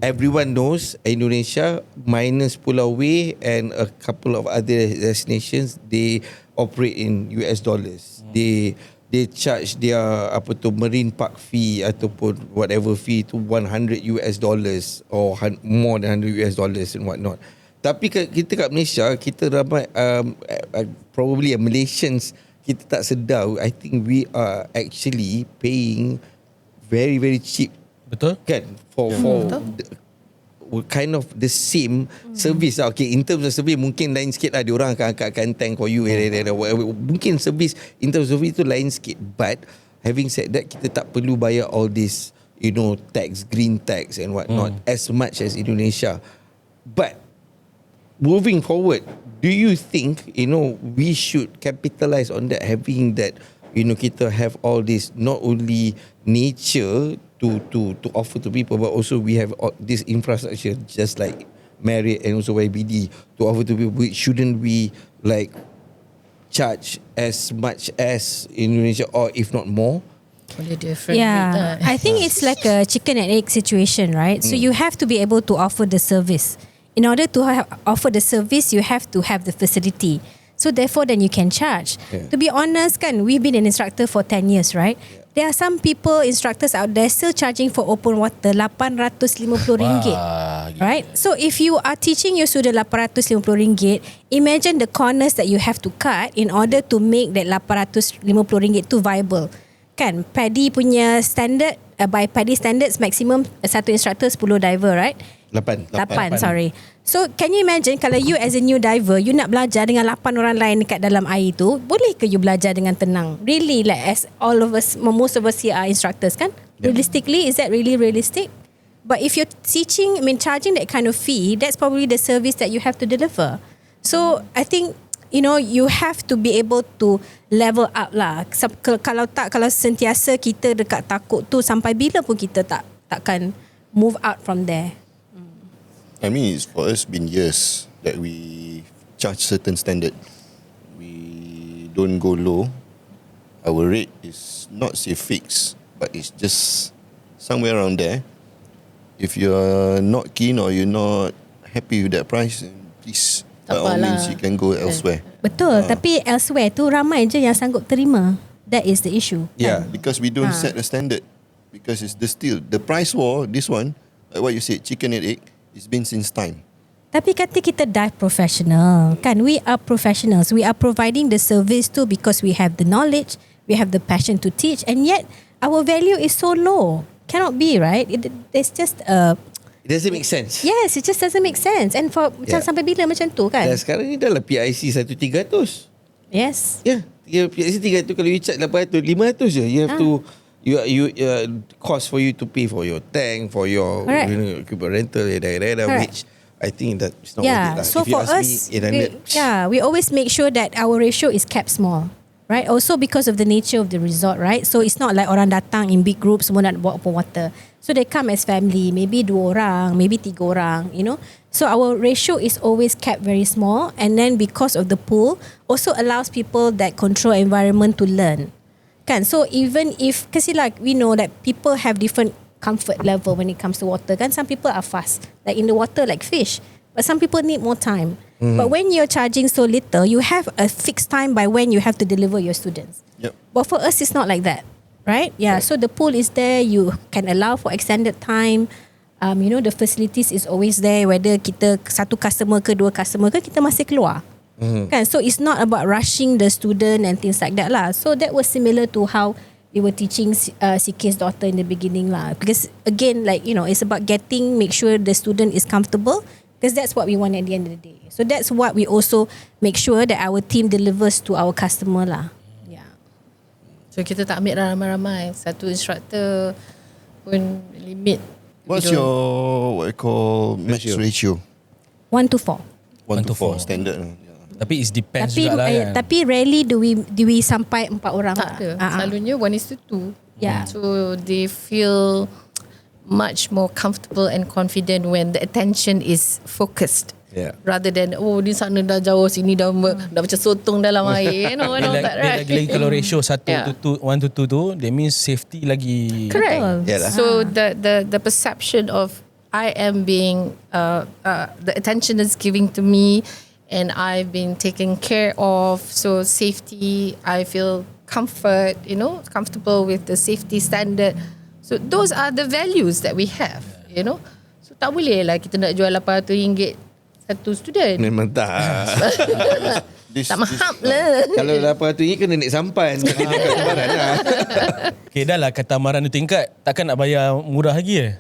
everyone knows Indonesia minus Pulau W and a couple of other destinations, they operate in US dollars. They charge their marine park fee ataupun whatever fee to $100 or more than $100 and whatnot. Tapi kita kat Malaysia, kita ramai probably Malaysians, kita tak sedar, I think we are actually paying very very cheap. Betul? Kan? For kind of the same service lah. Okay, in terms of service mungkin lain sikit lah. Diorang akan angkat tank for you, mungkin service in terms of itu lain sikit. But having said that, kita tak perlu bayar all this tax, green tax and whatnot as much as Indonesia. But moving forward, do you think we should capitalize on that, having that kita have all this, not only nature to offer to people, but also we have this infrastructure just like Marriott and also YBD to offer to people. Shouldn't we like charge as much as Indonesia, or if not more? Yeah, I think it's like a chicken and egg situation, right? So you have to be able to offer the service. In order to offer the service, you have to have the facility. So therefore, then you can charge. Yeah. To be honest, we've been an instructor for 10 years, right? There are some people, instructors out there still charging for open water RM850, right? So if you are teaching your student RM850, imagine the corners that you have to cut in order to make that RM850 tu viable. Kan, PADI punya standard, by PADI standards, maximum satu instructor 10 diver, right? 8, sorry. So can you imagine kalau you as a new diver, you nak belajar dengan 8 orang lain dekat dalam air tu, boleh ke you belajar dengan tenang? Really, like as all of us, most of us here are instructors kan? Realistically, is that really realistic? But if you're teaching, charging that kind of fee, that's probably the service that you have to deliver. So I think you have to be able to level up lah. Kalau sentiasa kita dekat takut tu, sampai bila pun kita takkan move out from there. I mean, it's for us been years that we charge certain standard. We don't go low. our rate is not say fixed, but it's just somewhere around there. If you're not keen or you're not happy with that price, please, by all means, you can go elsewhere. Betul, tapi elsewhere tu ramai je yang sanggup terima. That is the issue. Yeah. Because we don't set a standard. Because it's the price war, this one, like what you said, chicken and egg, it's been since time. Tapi kata kita dive professional, kan? We are professionals. We are providing the service too because we have the knowledge, we have the passion to teach, and yet our value is so low. Cannot be, right? It's just It doesn't make sense. yes, it just doesn't make sense. And for macam sampai bila macam tu, kan? Dan sekarang ni dalam PIC 1,300. Yes. Yeah, PIC 300 kalau you charge 800, 500 je. You have to cost for you to pay for your tank, for your rental, which I think that it's not worth it lah. So if you for ask us, me, we always make sure that our ratio is kept small. Right? Also because of the nature of the resort, right? So it's not like orang datang in big groups semua nak bawa open water. So they come as family, maybe 2 orang, maybe 3 orang, you know. So our ratio is always kept very small, and then because of the pool also allows people that control environment to learn. Kan? So even if, kasi like we know that people have different comfort level when it comes to water, kan? Some people are fast, like in the water like fish. But some people need more time. But when you're charging so little, you have a fixed time by when you have to deliver your students. Yep. But for us, it's not like that, right? Yeah. So the pool is there. You can allow for extended time. You know, the facilities is always there. Whether kita satu customer ke 2 customer ke, kita masih keluar. Kan? So it's not about rushing the student and things like that lah. So that was similar to how we were teaching CK's daughter in the beginning lah. Because again, like, you know, it's about make sure the student is comfortable. Because that's what we want at the end of the day. So that's what we also make sure that our team delivers to our customer lah. Yeah. So kita tak ambil ramai-ramai. Satu instructor pun limit. What's your, what I call, match ratio? 1-4. 1-4 standard. Tapi it depends Tapi juga lah kan. tapi rarely do we sampai 4 orang. Tak ada. Selalunya 1:2. Yeah. So they feel much more comfortable and confident when the attention is focused. Yeah. Rather than di sana dah jauh, sini dah macam sotong dalam air, you know, that, right? Lagi kalau ratio 1 to 2 tu, that means safety lagi. Correct. Yalah. So the perception of I am being the attention is giving to me and I've been taken care of, so safety, I feel comfort, you know, comfortable with the safety standard. So those are the values that we have, you know. So tak boleh lah kita nak jual RM800 satu student. Memang tak. Tak mahal lah. Kalau RM800 kena naik sampan. Kena dekat kemaran lah. Okay, dah lah katamaran tu tingkat, takkan nak bayar murah lagi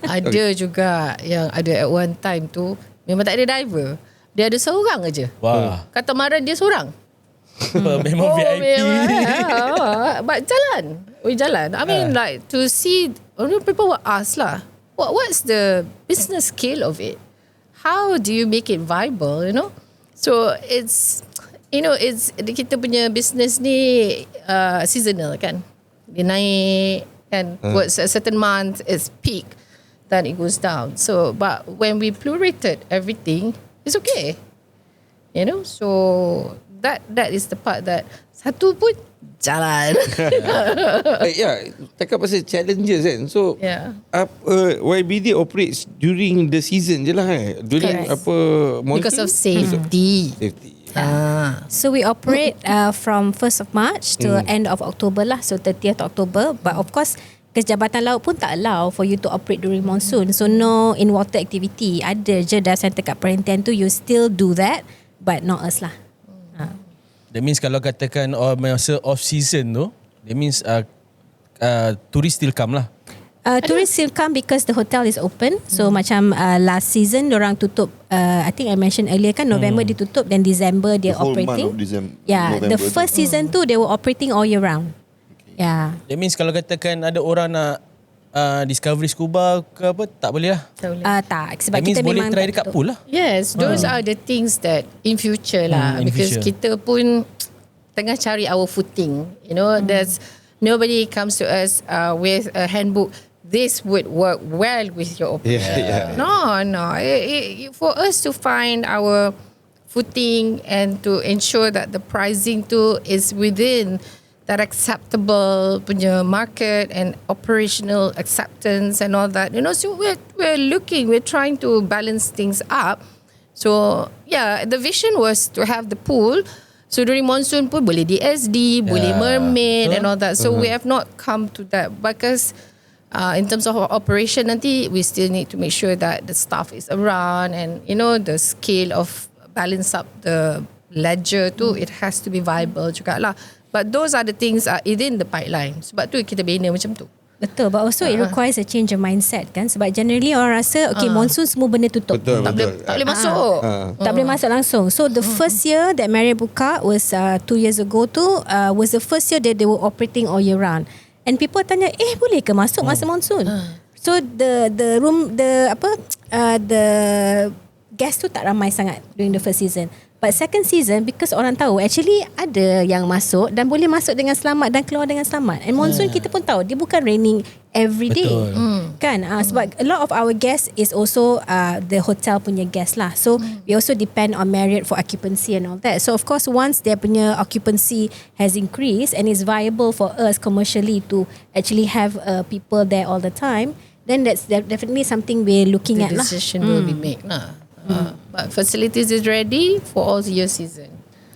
Ada juga yang ada at one time tu memang tak ada diver. Dia ada seorang aja. Wah. Katamaran dia seorang. Memang VIP. But jalan. Jalan. I mean, like, to see, people will ask lah, what's the business scale of it? How do you make it viable, you know? So, it's, you know, it's, kita punya business ni seasonal kan. Dia naik kan. Towards a certain month, it's peak. Then it goes down. So, but when we plurated everything, it's okay. You know, so that is the part that satu pun jalan. Cakap pasal challenges kan. So YBD operates during the season je lah during monsoon. Because of safety. So we operate from 1st of March to end of October lah. So 30th October. But of course, Jabatan Laut pun tak allow for you to operate during monsoon. So no in water activity. Ada je dah center kat perhentian tu, you still do that, but not us lah. That means kalau katakan masa off season tu, that means tourists still come lah. Tourists still come because the hotel is open. So macam last season dorang tutup, I think I mentioned earlier kan, November ditutup, then December dia the whole operating. month of December, Yeah, November the first season tu they were operating all year round. Yeah. That means kalau katakan ada orang nak discovery scuba ke apa, tak boleh lah. Tak, sebab That means kita boleh memang try dekat pool lah. Yes, those are the things that in future lah. In Because future. kita pun tengah cari our footing. You know, there's nobody comes to us with a handbook. This would work well with your operation. No. For us to find our footing and to ensure that the pricing too is within that acceptable punya market and operational acceptance and all that. So we're trying to balance things up. So yeah, the vision was to have the pool. So during monsoon pun boleh DSD, boleh mermaid and all that. So we have not come to that because in terms of operation nanti, we still need to make sure that the staff is around and the scale of balance up the ledger tu, it has to be viable juga lah. But those are the things within the pipeline. Sebab tu kita bina macam tu. Betul, but also it requires a change of mindset kan. Sebab generally orang rasa monsoon semua benda tutup. Betul. Tak boleh masuk. Tak boleh masuk langsung. So the first year that Marriott buka was 2 years ago tu, was the first year that they were operating all year round. And people tanya, boleh ke masuk masa monsoon? So the guest tu tak ramai sangat during the first season. But second season, because orang tahu actually ada yang masuk dan boleh masuk dengan selamat dan keluar dengan selamat. And monsoon kita pun tahu dia bukan raining every day. Kan? Sebab a lot of our guests is also the hotel punya guests lah. So we also depend on Marriott for occupancy and all that. So of course once their punya occupancy has increased and is viable for us commercially to actually have people there all the time, then that's definitely something we're looking at lah. The decision will be made lah. But facilities is ready for all year season.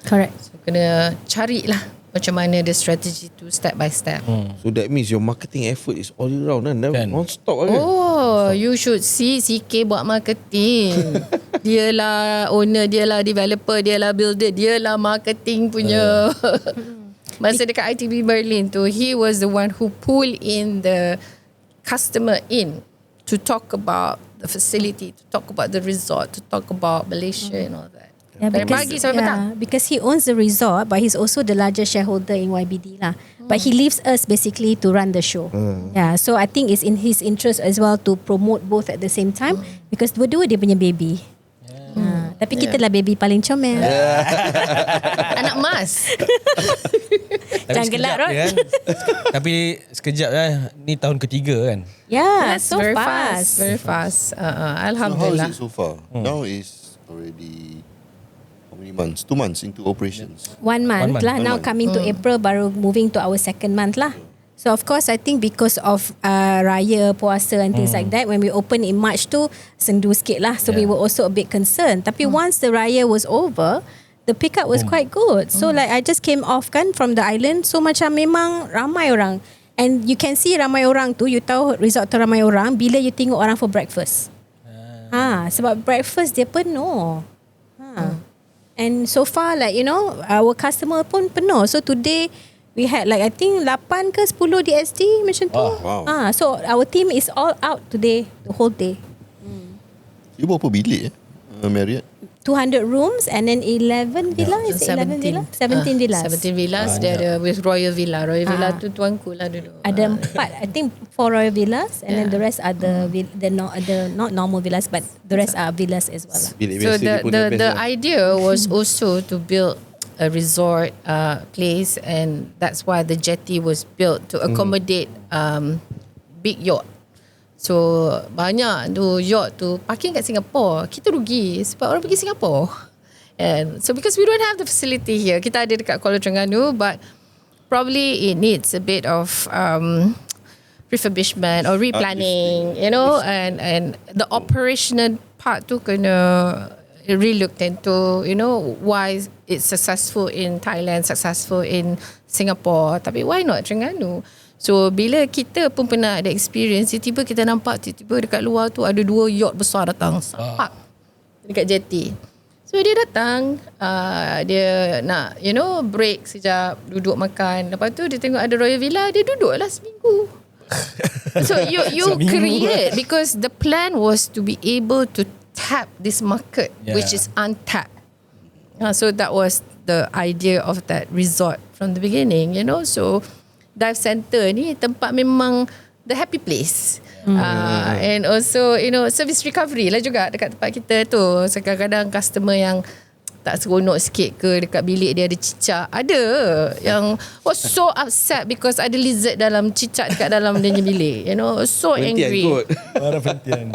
Correct. So kena carilah macam mana the strategy to step by step. So that means your marketing effort is all around kan? Non-stop kan? Oh, you should see CK buat marketing. Dialah owner, dialah developer, dialah builder, dialah marketing punya. Masa dekat ITB Berlin tu, he was the one who pulled in the customer in to talk about the facility, to talk about the resort, to talk about Malaysia and all that. Dari pagi sampai petang. Because he owns the resort, but he's also the largest shareholder in YBD lah. But he leaves us basically to run the show. Yeah, so I think it's in his interest as well to promote both at the same time because dua-dua dia punya baby. Tapi kita lah baby paling comel. Anak emas. Jangan gelak, Rod. Kan? Tapi sekejap lah. Ni tahun ketiga kan? Yeah, That's so very fast. Very fast. So how Alhamdulillah. is it so far? Now is already how many months? 2 months into operations. 1 month lah. Now coming to April baru moving to our second month lah. So of course I think because of raya, puasa and things like that, when we open in March tu sendu sikit lah. So we were also a bit concerned. Tapi once the raya was over, the pickup was quite good. So like I just came off kan from the island. So macam memang ramai orang. And you can see ramai orang tu, you tahu resort tu ramai orang bila you tengok orang for breakfast. Sebab breakfast dia penuh. And so far like our customer pun penuh. So today we had like I think 8 ke 10 DSD macam tu. Wow. So our team is all out today the whole day. You berapa bilik Marriott? 200 rooms and then 11 villas. Is it 11 villas? 17 villas. 17 villas. Dia ada with Royal Villa. Royal Villa tu tuanku lah dulu. Ada 4, I think 4 royal villas and then the rest are the not normal villas but the rest are villas as well. So the idea was also to build a resort place and that's why the jetty was built to accommodate big yacht. So banyak tu yacht tu parking kat Singapore. Kita rugi sebab orang pergi Singapore. And so because we don't have the facility here, kita ada dekat Kuala Terengganu, but probably it needs a bit of refurbishment or replanning, and the operational part tu kena re-looked into, why it's successful in Thailand, successful in Singapore, tapi why not Terengganu? So bila kita pun pernah ada experience, tiba-tiba kita nampak tiba-tiba dekat luar tu ada 2 yacht besar datang park dekat jetty. So dia datang, dia nak break sekejap, duduk makan. Lepas tu dia tengok ada Royal Villa, dia duduk lah seminggu. So you create, because the plan was to be able to tap this market which is untapped. So that was the idea of that resort from the beginning, so dive center ni tempat memang the happy place. And also service recovery lah juga dekat tempat kita tu. Kadang-kadang customer yang tak seronok sikit ke dekat bilik dia ada cicak, ada yang was so upset because ada lizard dalam cicak dekat dalam dia punya bilik, so angry. Marah Fentian.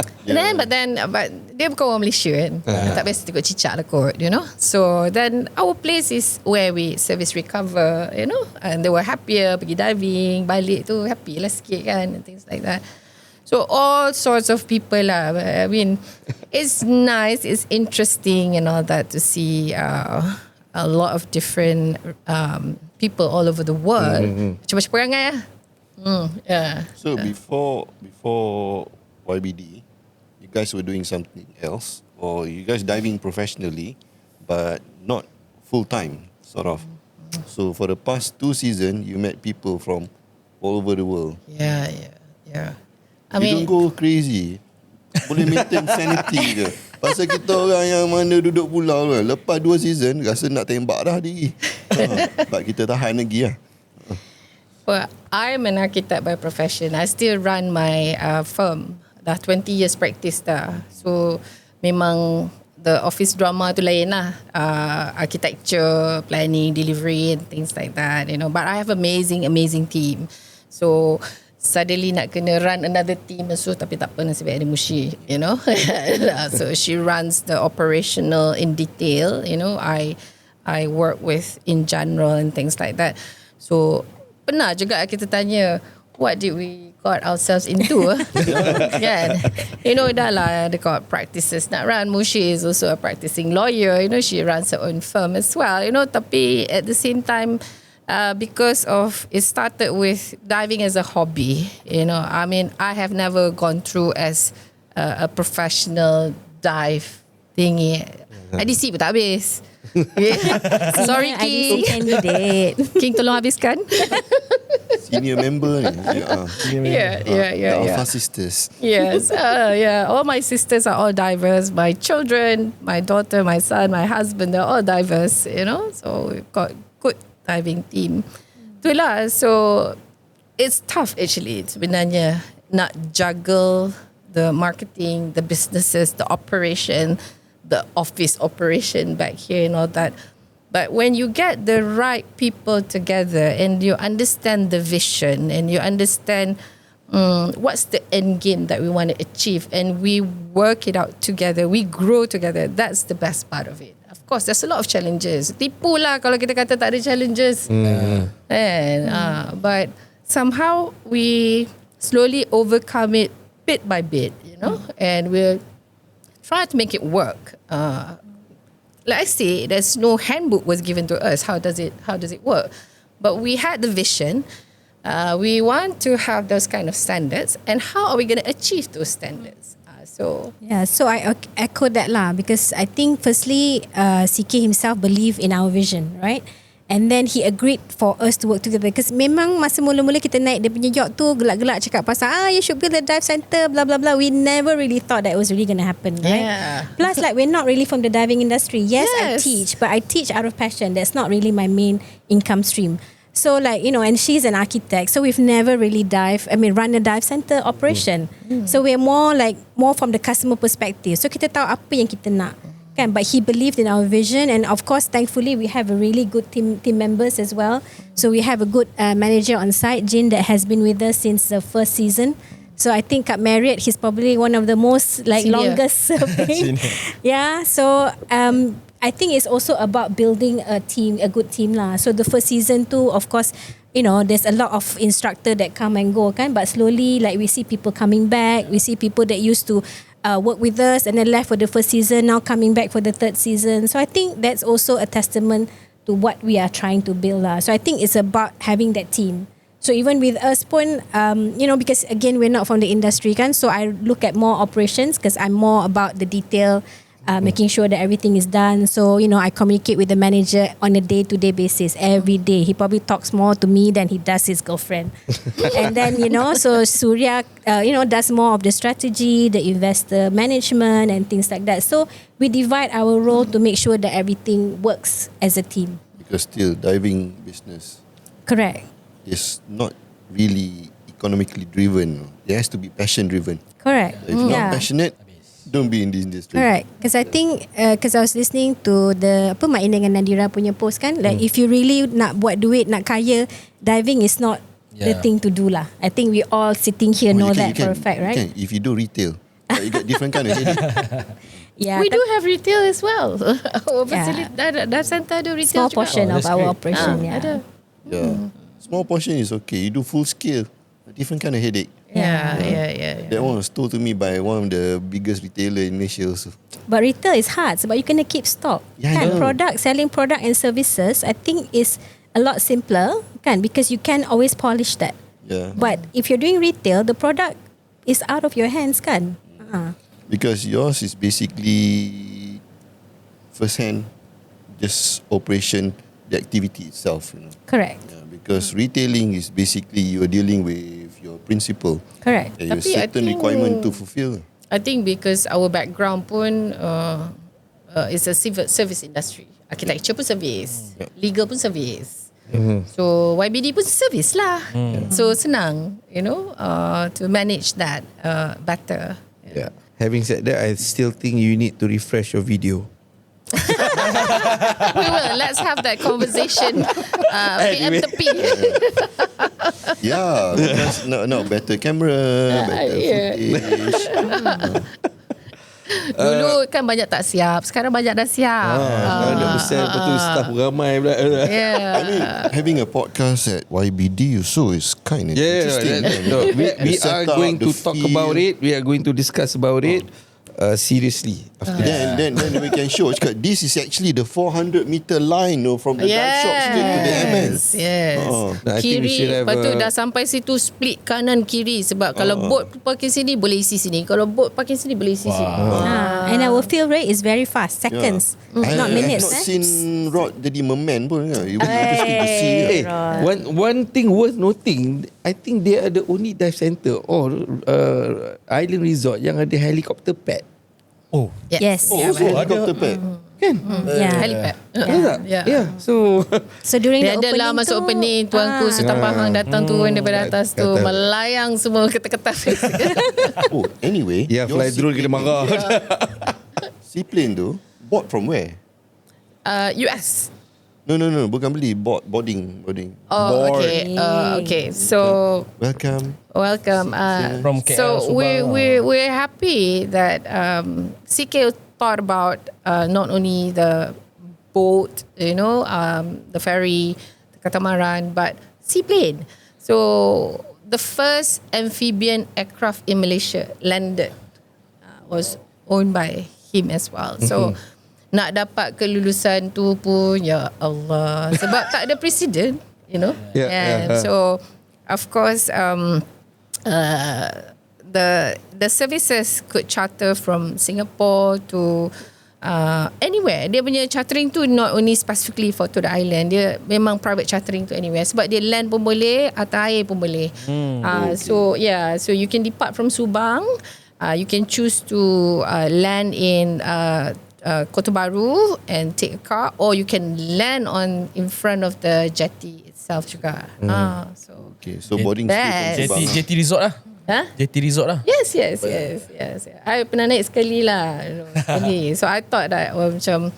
But dia bukan orang Malaysia kan. Tak biasa tengok cicak lah kot, you know. So then our place is where we service recover, you know. And they were happier, pergi diving, balik tu happy lah sikit kan, and things like that. So all sorts of people lah. I mean, it's nice, it's interesting and all that to see a lot of different people all over the world. Macam-macam perangai lah. Yeah. So before YBD, you guys were doing something else, or you guys diving professionally, but not full time, sort of. So for the past 2 seasons, you met people from all over the world. Yeah. I You mean, don't go crazy. Boleh maintain sanity je. Pasal kita orang yang mana duduk pulau lah, lepas 2 season rasa nak tembak dah diri. But kita tahan lagi lah. well, I'm an architect by profession. I still run my firm. Dah 20 years practice dah. So memang the office drama tu lain lah. Architecture, planning, delivery and things like that, you know. But I have amazing team. So suddenly nak kena run another team, so tapi tak apa, nasib baik ada Musi, you know. So she runs the operational in detail, you know. I work with in general and things like that. So pernah juga kita tanya, what did we got ourselves into? Kan? You know, dah lah dekat practices nak run. Musi is also a practicing lawyer, you know. She runs her own firm as well, you know. Tapi at the same time, because of it started with diving as a hobby, you know. I mean, I have never gone through as a professional dive thingy. IDC pun tak habis. Sorry King. IDC candidate. King tolong habiskan. Senior member ni. Yeah. Alpha sisters. Yes, yeah. All my sisters are all divers. My children, my daughter, my son, my husband, they're all divers, you know. So we've got good diving team. Itulah. So it's tough actually sebenarnya nak juggle the marketing, the businesses, the operation, the office operation back here and all that. But when you get the right people together and you understand the vision and you understand what's the end game that we want to achieve, and we work it out together, we grow together, that's the best part of it. Of course, there's a lot of challenges. Tipu lah kalau kita kata tak ada challenges. But somehow we slowly overcome it bit by bit, you know, and we'll try to make it work. Like I say, there's no handbook was given to us. How does it work? But we had the vision. We want to have those kind of standards, and how are we going to achieve those standards? So I echo that lah, because I think firstly, CK himself believe in our vision, right? And then he agreed for us to work together, because memang masa mula-mula kita naik dia punya yacht tu gelak-gelak cakap pasal you should build a dive center, blah blah blah. We never really thought that it was really going to happen, right? Yeah. Plus, like, we're not really from the diving industry. Yes, I teach, but I teach out of passion. That's not really my main income stream. So, like, you know, and she's an architect, so we've never really run a dive center operation. So we're more from the customer perspective. So kita tahu apa yang kita nak. But he believed in our vision, and of course, thankfully, we have a really good team members as well. So we have a good manager on site, Jin, that has been with us since the first season. So I think Kak Marriott, he's probably one of the most longest serving. Yeah. So I think it's also about building a good team lah. So the first season too, of course, you know, there's a lot of instructor that come and go, kan? But slowly, like, we see people coming back. We see people that used to work with us and then left for the first season, now coming back for the third season. So I think that's also a testament to what we are trying to build lah. So I think it's about having that team. So even with us pun, you know, because again, we're not from the industry, kan? So I look at more operations because I'm more about the detail, making sure that everything is done. So, you know, I communicate with the manager on a day-to-day basis, every day. He probably talks more to me than he does his girlfriend. And then, you know, so Suria, you know, does more of the strategy, the investor management and things like that. So we divide our role to make sure that everything works as a team. Because still, diving business, Correct. is not really economically driven. It has to be passion driven. Correct. If you're not passionate, don't be in this industry. Correct. Because I think, because I was listening to the Mak In dengan Nadira punya post, kan, like if you really nak buat duit, nak kaya, diving is not the thing to do lah. I think we all sitting here know that for a fact, right? If you do retail, but you get different kind of headache. Yeah, We do have retail as well. Our facility, that center ada retail small juga. portion of that's our great. operation. Ada. Yeah. Small portion is okay. You do full scale, a different kind of headache. Yeah. That one was told to me by one of the biggest retailer in Malaysia also. But retail is hard sebab you kena keep stock. Yeah, I Kan know. selling product and services, I think is a lot simpler, kan, because you can always polish that. Yeah. But if you're doing retail, the product is out of your hands, kan. Because yours is basically first hand, just operation, the activity itself, you know. Correct. Yeah, because retailing is basically you're dealing with your principal. Correct. There is Tapi I certain think- requirement to fulfill. I think because our background pun is a civil service industry. Architecture pun service, legal pun service. So YBD pun service lah. So senang, you know, to manage that better. Yeah. Having said that, I still think you need to refresh your video. We will. Let's have that conversation. PM tepi. Yeah, because no better camera, better footage. Dulu kan banyak tak siap, sekarang banyak dah siap. Dah besar, lepas tu staff ramai pula. Yeah. I mean, having a podcast at YBD also is kind of interesting. No, we The are setup, going to the talk feel. about it. We are going to discuss about it seriously. After that. Then we can show. Cakap, this is actually the 400-meter line from the dive shop straight to the MS. Yes. I think we should Kiri, have lepas tu dah sampai situ split kanan kiri sebab kalau boat parking sini boleh isi sini, kalau boat parking sini boleh isi sini. And our fill rate is very fast, seconds, not minutes. I've not seen Rod jadi merman pun. It was interesting to see. Hey, one thing worth noting, I think they are the only dive center or island resort yang ada helicopter pad. Oh, Yes. Also helicopter pad. Kan? Yeah. Helipad. Yeah. So So during Dia the opening adalah tu, masuk opening, tuanku Sultan Pahang datang turun daripada atas tu, kata. melayang semua ketat-ketat. Oh, anyway. yeah, your fly drone kena marah. Seaplane tu bought from where? US. No, bukan beli, boarding. Oh, okay. So Welcome. From KL, so Subang. we're happy that CK thought about not only the boat, you know, the ferry, the catamaran, but seaplane. So the first amphibian aircraft in Malaysia landed was owned by him as well. So nak dapat kelulusan tu pun, ya Allah, sebab tak ada presiden, you know. And so of course the services could charter from Singapore to anywhere. Dia punya chartering tu not only specifically for to the island, dia memang private chartering to anywhere sebab dia land pun boleh, atas air pun boleh. So you can depart from Subang, you can choose to land in Kota Baru and take a car, or you can land in front of the jetty itself juga. So Okay, so boarding Best. school from Subang. JT Resort lah. JT Resort lah. Yes. I pernah naik sekali lah, sekali. So I thought that macam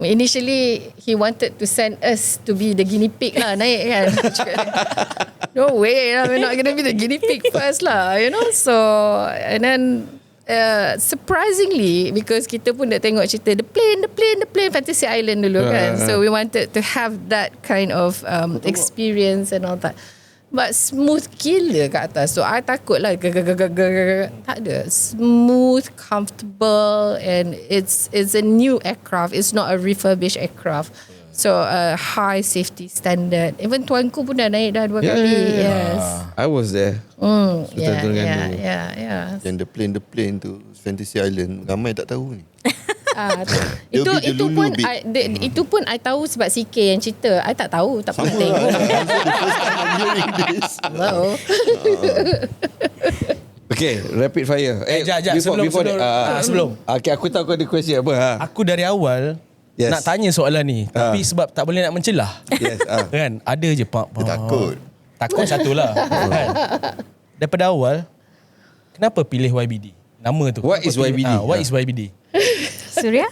initially he wanted to send us to be the guinea pig lah, naik kan. No way lah, we're not gonna be the guinea pig first lah, you know. So and then surprisingly, because kita pun dah tengok cerita the plane Fantasy Island dulu kan. So we wanted to have that kind of experience and all that. But smooth gila kat atas. So I takut lah. Tak ada. Smooth, comfortable, and it's a new aircraft. It's not a refurbished aircraft. So high safety standard. Even tuanku pun dah naik dah 2 kali. Yes. I was there. Yeah. Dan the plane tu Fantasy Island, ramai tak tahu ni. Itu They'll be the pun Lulu bit. itu pun I tahu sebab CK yang cerita. I tak tahu, tak pernah tengok. Hello. Okay, rapid fire. Sekejap, sebelum. Okay, aku tahu kau ada question apa. Aku dari awal nak tanya soalan ni, tapi sebab tak boleh nak mencelah. Yes. Kan? Ada je pak. Dia takut. Takut satulah. Kan? Daripada awal, kenapa pilih YBD? Nama tu. What Kenapa is pilih- YBD? What is YBD? Suria?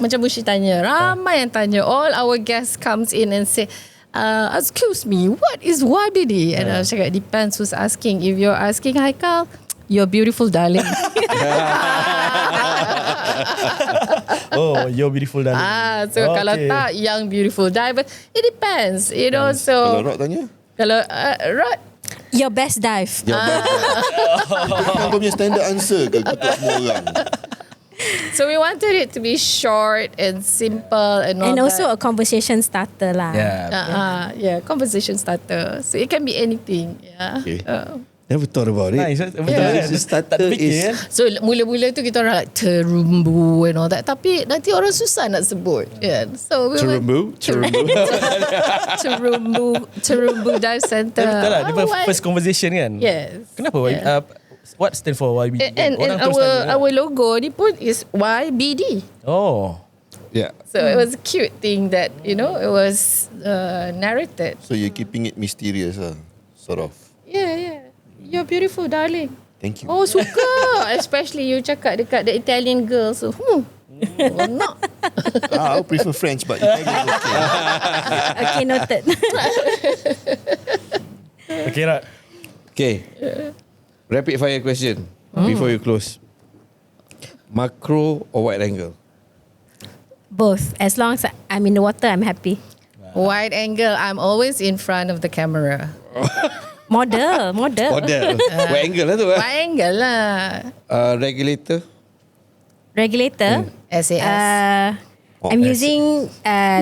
Macam Musi tanya, ramai yang tanya. All our guests comes in and say, excuse me, what is YBD? And I was like, depends who's asking. If you're asking Haikal, You're beautiful, darling. Oh, you're beautiful, darling. So kalau tak, young beautiful diver. It depends, you know. Kalau So Rod tanya, kalau Rod, Your best dive. itu kau punya standard answer ke untuk semua orang? so we wanted it to be short and simple and all And also that. a conversation starter lah. Yeah. Conversation starter. So it can be anything. Yeah. Okay. Never thought about it. Nice. Betul Yeah. kan? The starter Tak terfikir, is- kan? So mula-mula tu kita orang like terumbu and all that. Tapi nanti orang susah nak sebut. Yeah. So we went Terumbu Dive Center. Betul lah. Dia Why? first conversation kan? Yes. Kenapa? Yeah. What stand for YBD? And terus tanya. our logo ni pun is YBD. Oh. Yeah. So it was a cute thing that, you know, it was narrated. So you're keeping it mysterious lah, sort of. Yeah. You're beautiful, darling. Thank you. Oh, suka. Especially you cakap dekat the Italian girl. So, not. I prefer French, but Italian is okay. Okay, noted. Okay, Rod. Okay. Rapid fire question before you close. Macro or wide angle? Both. As long as I'm in the water, I'm happy. Wide angle. I'm always in front of the camera. Model. Model. Wide angle lah tu. Wide angle lah. Regulator. Regulator. SAS. I'm using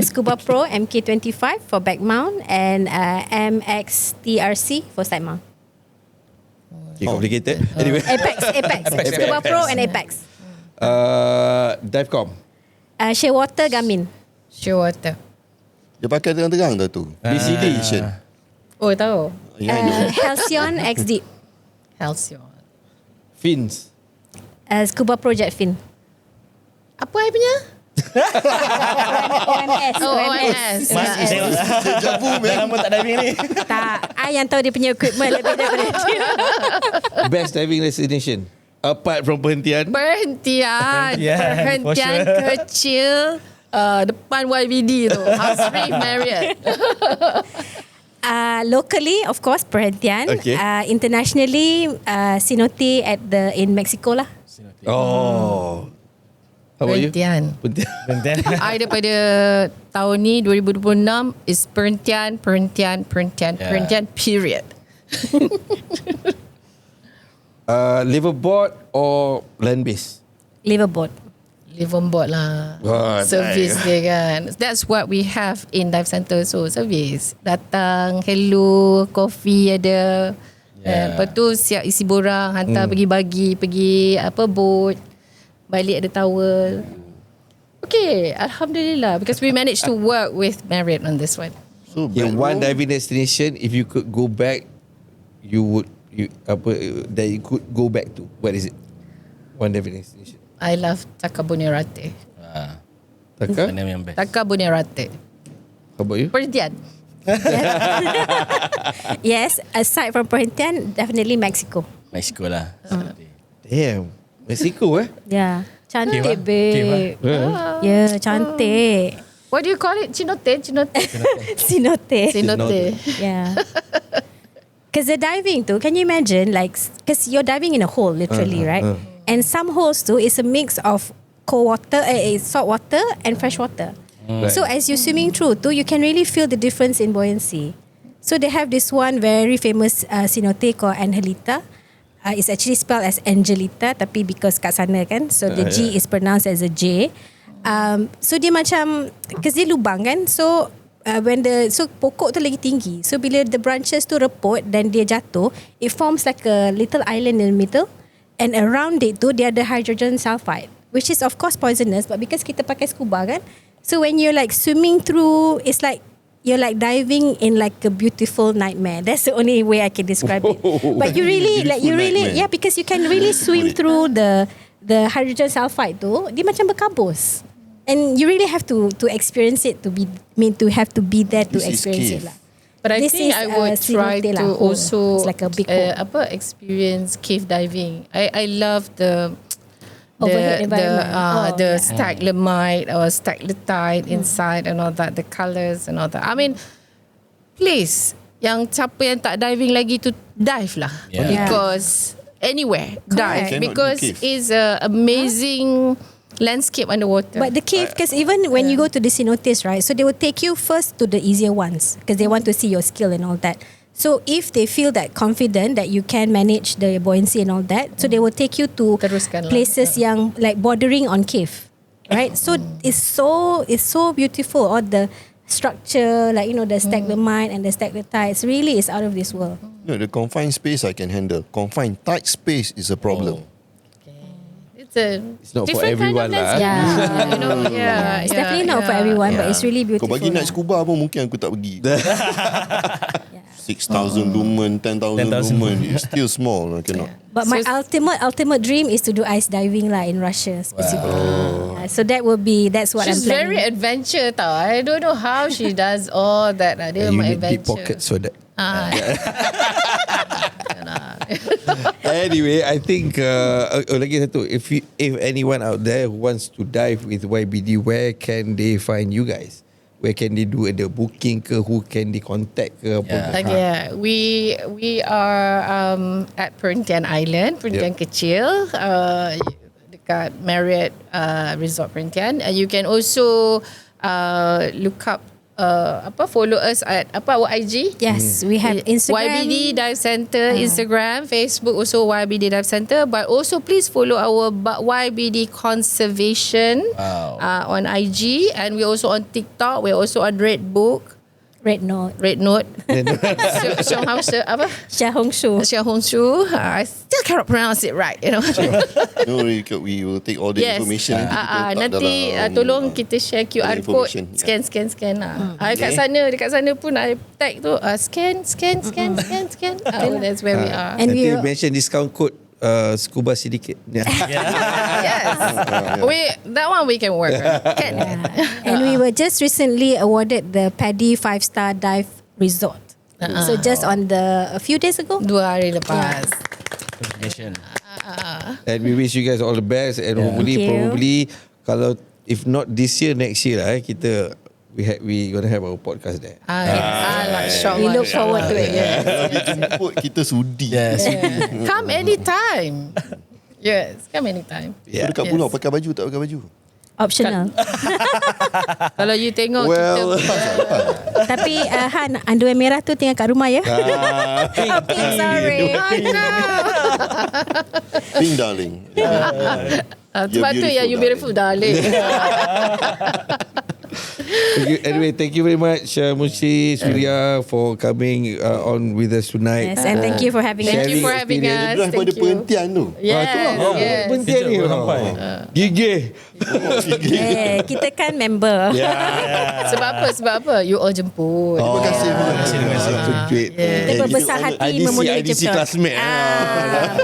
Scuba Pro MK25 for back mount and MX TRC for side mount. Okay, complicated. Anyway. Apex. Scuba Pro and Apex. Divecom. Shearwater Garmin. Shearwater. Dia pakai terang-terang tu. BCD. Oh, tahu. Halcyon XD. Halcyon. Fins. Scuba Pro Jet Fin. Apa I punya? OMS. OMS. Tengok lah. Dah lama tak diving ni. Tak, I yang tahu dia punya equipment lebih daripada dia. Best diving destination. Apart from perhentian. Perhentian. Yeah, for Perhentian sure. kecil. Depan YBD tu. House Reef Marriott. Locally, of course, perhentian. Okay. Internationally, cenote in Mexico lah. Oh. How about you? Perhentian. Perhentian. I daripada tahun ni 2026 is perhentian, period. Liverboard or land base? Liverboard. Live on board lah. Wah, Service dia kan. That's what we have in dive center. So service. Datang, hello, coffee ada. Lepas tu siap isi borang, hantar pergi boat. Balik ada towel. Okay, Alhamdulillah. Because we managed to work with Marriott on this one. So Yeah, one back diving destination, if you could go back, that you could go back to. What is it? One diving destination. I love Taka Bonerate. Taka? Mana yang best? Taka Bonerate. How about you? Perhentian. Yes, aside from perhentian, definitely Mexico. Mexico lah. Damn. Mexico Yeah. Cantik, Cave, babe. Yeah, cantik. What do you call it? Cinote? Cenote. Cinote. Yeah. Because the diving too, can you imagine, like, because you're diving in a hole, literally, right? And some holes too is a mix of cold water, salt water and fresh water. Right. So as you're swimming through too, you can really feel the difference in buoyancy. So they have this one very famous cenote called Angelita. It's actually spelled as Angelita, tapi because kat sana kan, so the G is pronounced as a J. So dia macam, because dia lubang kan, so pokok tu lagi tinggi. So bila the branches tu reput dan dia jatuh, it forms like a little island in the middle. And around it tu dia ada hydrogen sulfide, which is of course poisonous, but because kita pakai scuba kan, so when you're like swimming through, it's like you're like diving in like a beautiful nightmare. That's the only way I can describe it. But you really nightmare. because you can really swim through the hydrogen sulfide tu, dia macam berkabus. And you really have to experience it to be have to be there to This is experience it cave. lah. But I This think is, I would try cenote to lah, hole. also It's like a big hole. experience cave diving. I love the Overhead environment. the stalagmite or stalactite inside and all that, the colours and all that. I mean, please, siapa yang tak diving lagi tu dive lah. Yeah. Because anywhere Correct. dive Cannot do because cave. it's a amazing landscape underwater. But the cave, because even when you go to the cenotes, right, so they will take you first to the easier ones because they want to see your skill and all that. So if they feel that confident that you can manage the buoyancy and all that, so they will take you to Teruskan lah. places yang like bordering on cave, right? So it's so beautiful. All the structure, like the stalagmite and the stalactites, really is out of this world. No, the confined space I can handle. Confined tight space is a problem. It's not for different everyone kind of lah. landscape. It's definitely not for everyone, but it's really Kau beautiful. bagi naik scuba pun mungkin aku tak pergi. 6,000 lumen, 10,000 lumen. It's still small. I cannot. But my ultimate dream is to do ice diving lah in Russia specifically. So that's what She's I'm planning. very adventure tau. I don't know how she does all that. Dia You memang need deep adventure. pockets for that. Anyway, I think lagi satu, if anyone out there who wants to dive with YBD, where can they find you guys? Where can they do the booking ke? Who can they contact ke? Yeah, we are at Perhentian Island, Perhentian Kecil, dekat Marriott Resort Perhentian. You can also look up follow us at our IG. Yes, we have Instagram. YBD Dive Center, Instagram, Facebook also YBD Dive Center. But also please follow our YBD Conservation on IG, and we're also on TikTok. We're also on Red Note. Xiaohongshu. I still cannot pronounce it right, No, we will take all the information. Nanti tolong kita share QR code, scan. Dekat sana pun I tag tu scan. That's where we are. And Nanti we mention discount code Scuba Syndicate. Yes. That one we can work on. Can. and we were just recently awarded the Paddy 5-star dive resort. So just on a few days ago. 2 hari lepas. And we wish you guys all the best, and hopefully Thank you. probably kalau if not this year, next year lah kita we gonna have our podcast there. We look forward to it. Kalau dijemput, kita sudi. Come anytime. Yes, come anytime. Kau dekat pulau pakai baju tak pakai baju? Optional. Kalau you tengok Well, kita Tapi Han, underwear merah tu tinggal kat rumah ya. Okay, sorry. Pink darling. sebab tu ya, you beautiful darling. Anyway, thank you very much Musi, Suria, for coming on with us tonight. Yes, and thank you for having us. Thank you for having us. Drive pada Thank you. Perhentian tu. Yes. Penting ni. Gigih. Kita kan member. Sebab apa? You all jemput. Terima kasih. Kita berbesar hati memenuhi IDC jemput. classmate.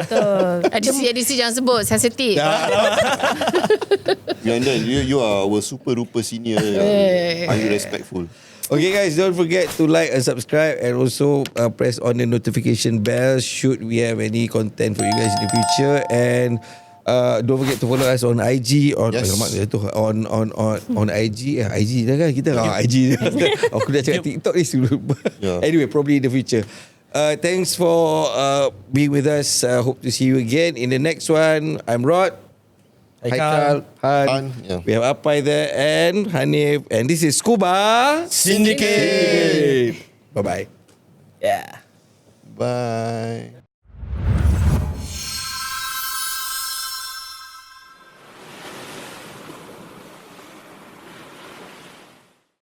Betul. Edisi jangan sebut, sensitif. You are our super duper senior. Are you respectful? Okay guys, don't forget to like and subscribe, and also press on the notification bell should we have any content for you guys in the future. And don't forget to follow us on IG on IG. IG dah kan kita IG. Aku dah cakap TikTok ni sebelum. Anyway, probably in the future. Thanks for being with us. Hope to see you again in the next one. I'm Rod. Haikal, Han. We have Apai there and Hanif, and this is Scuba Syndicate. Bye-bye. Yeah. Bye.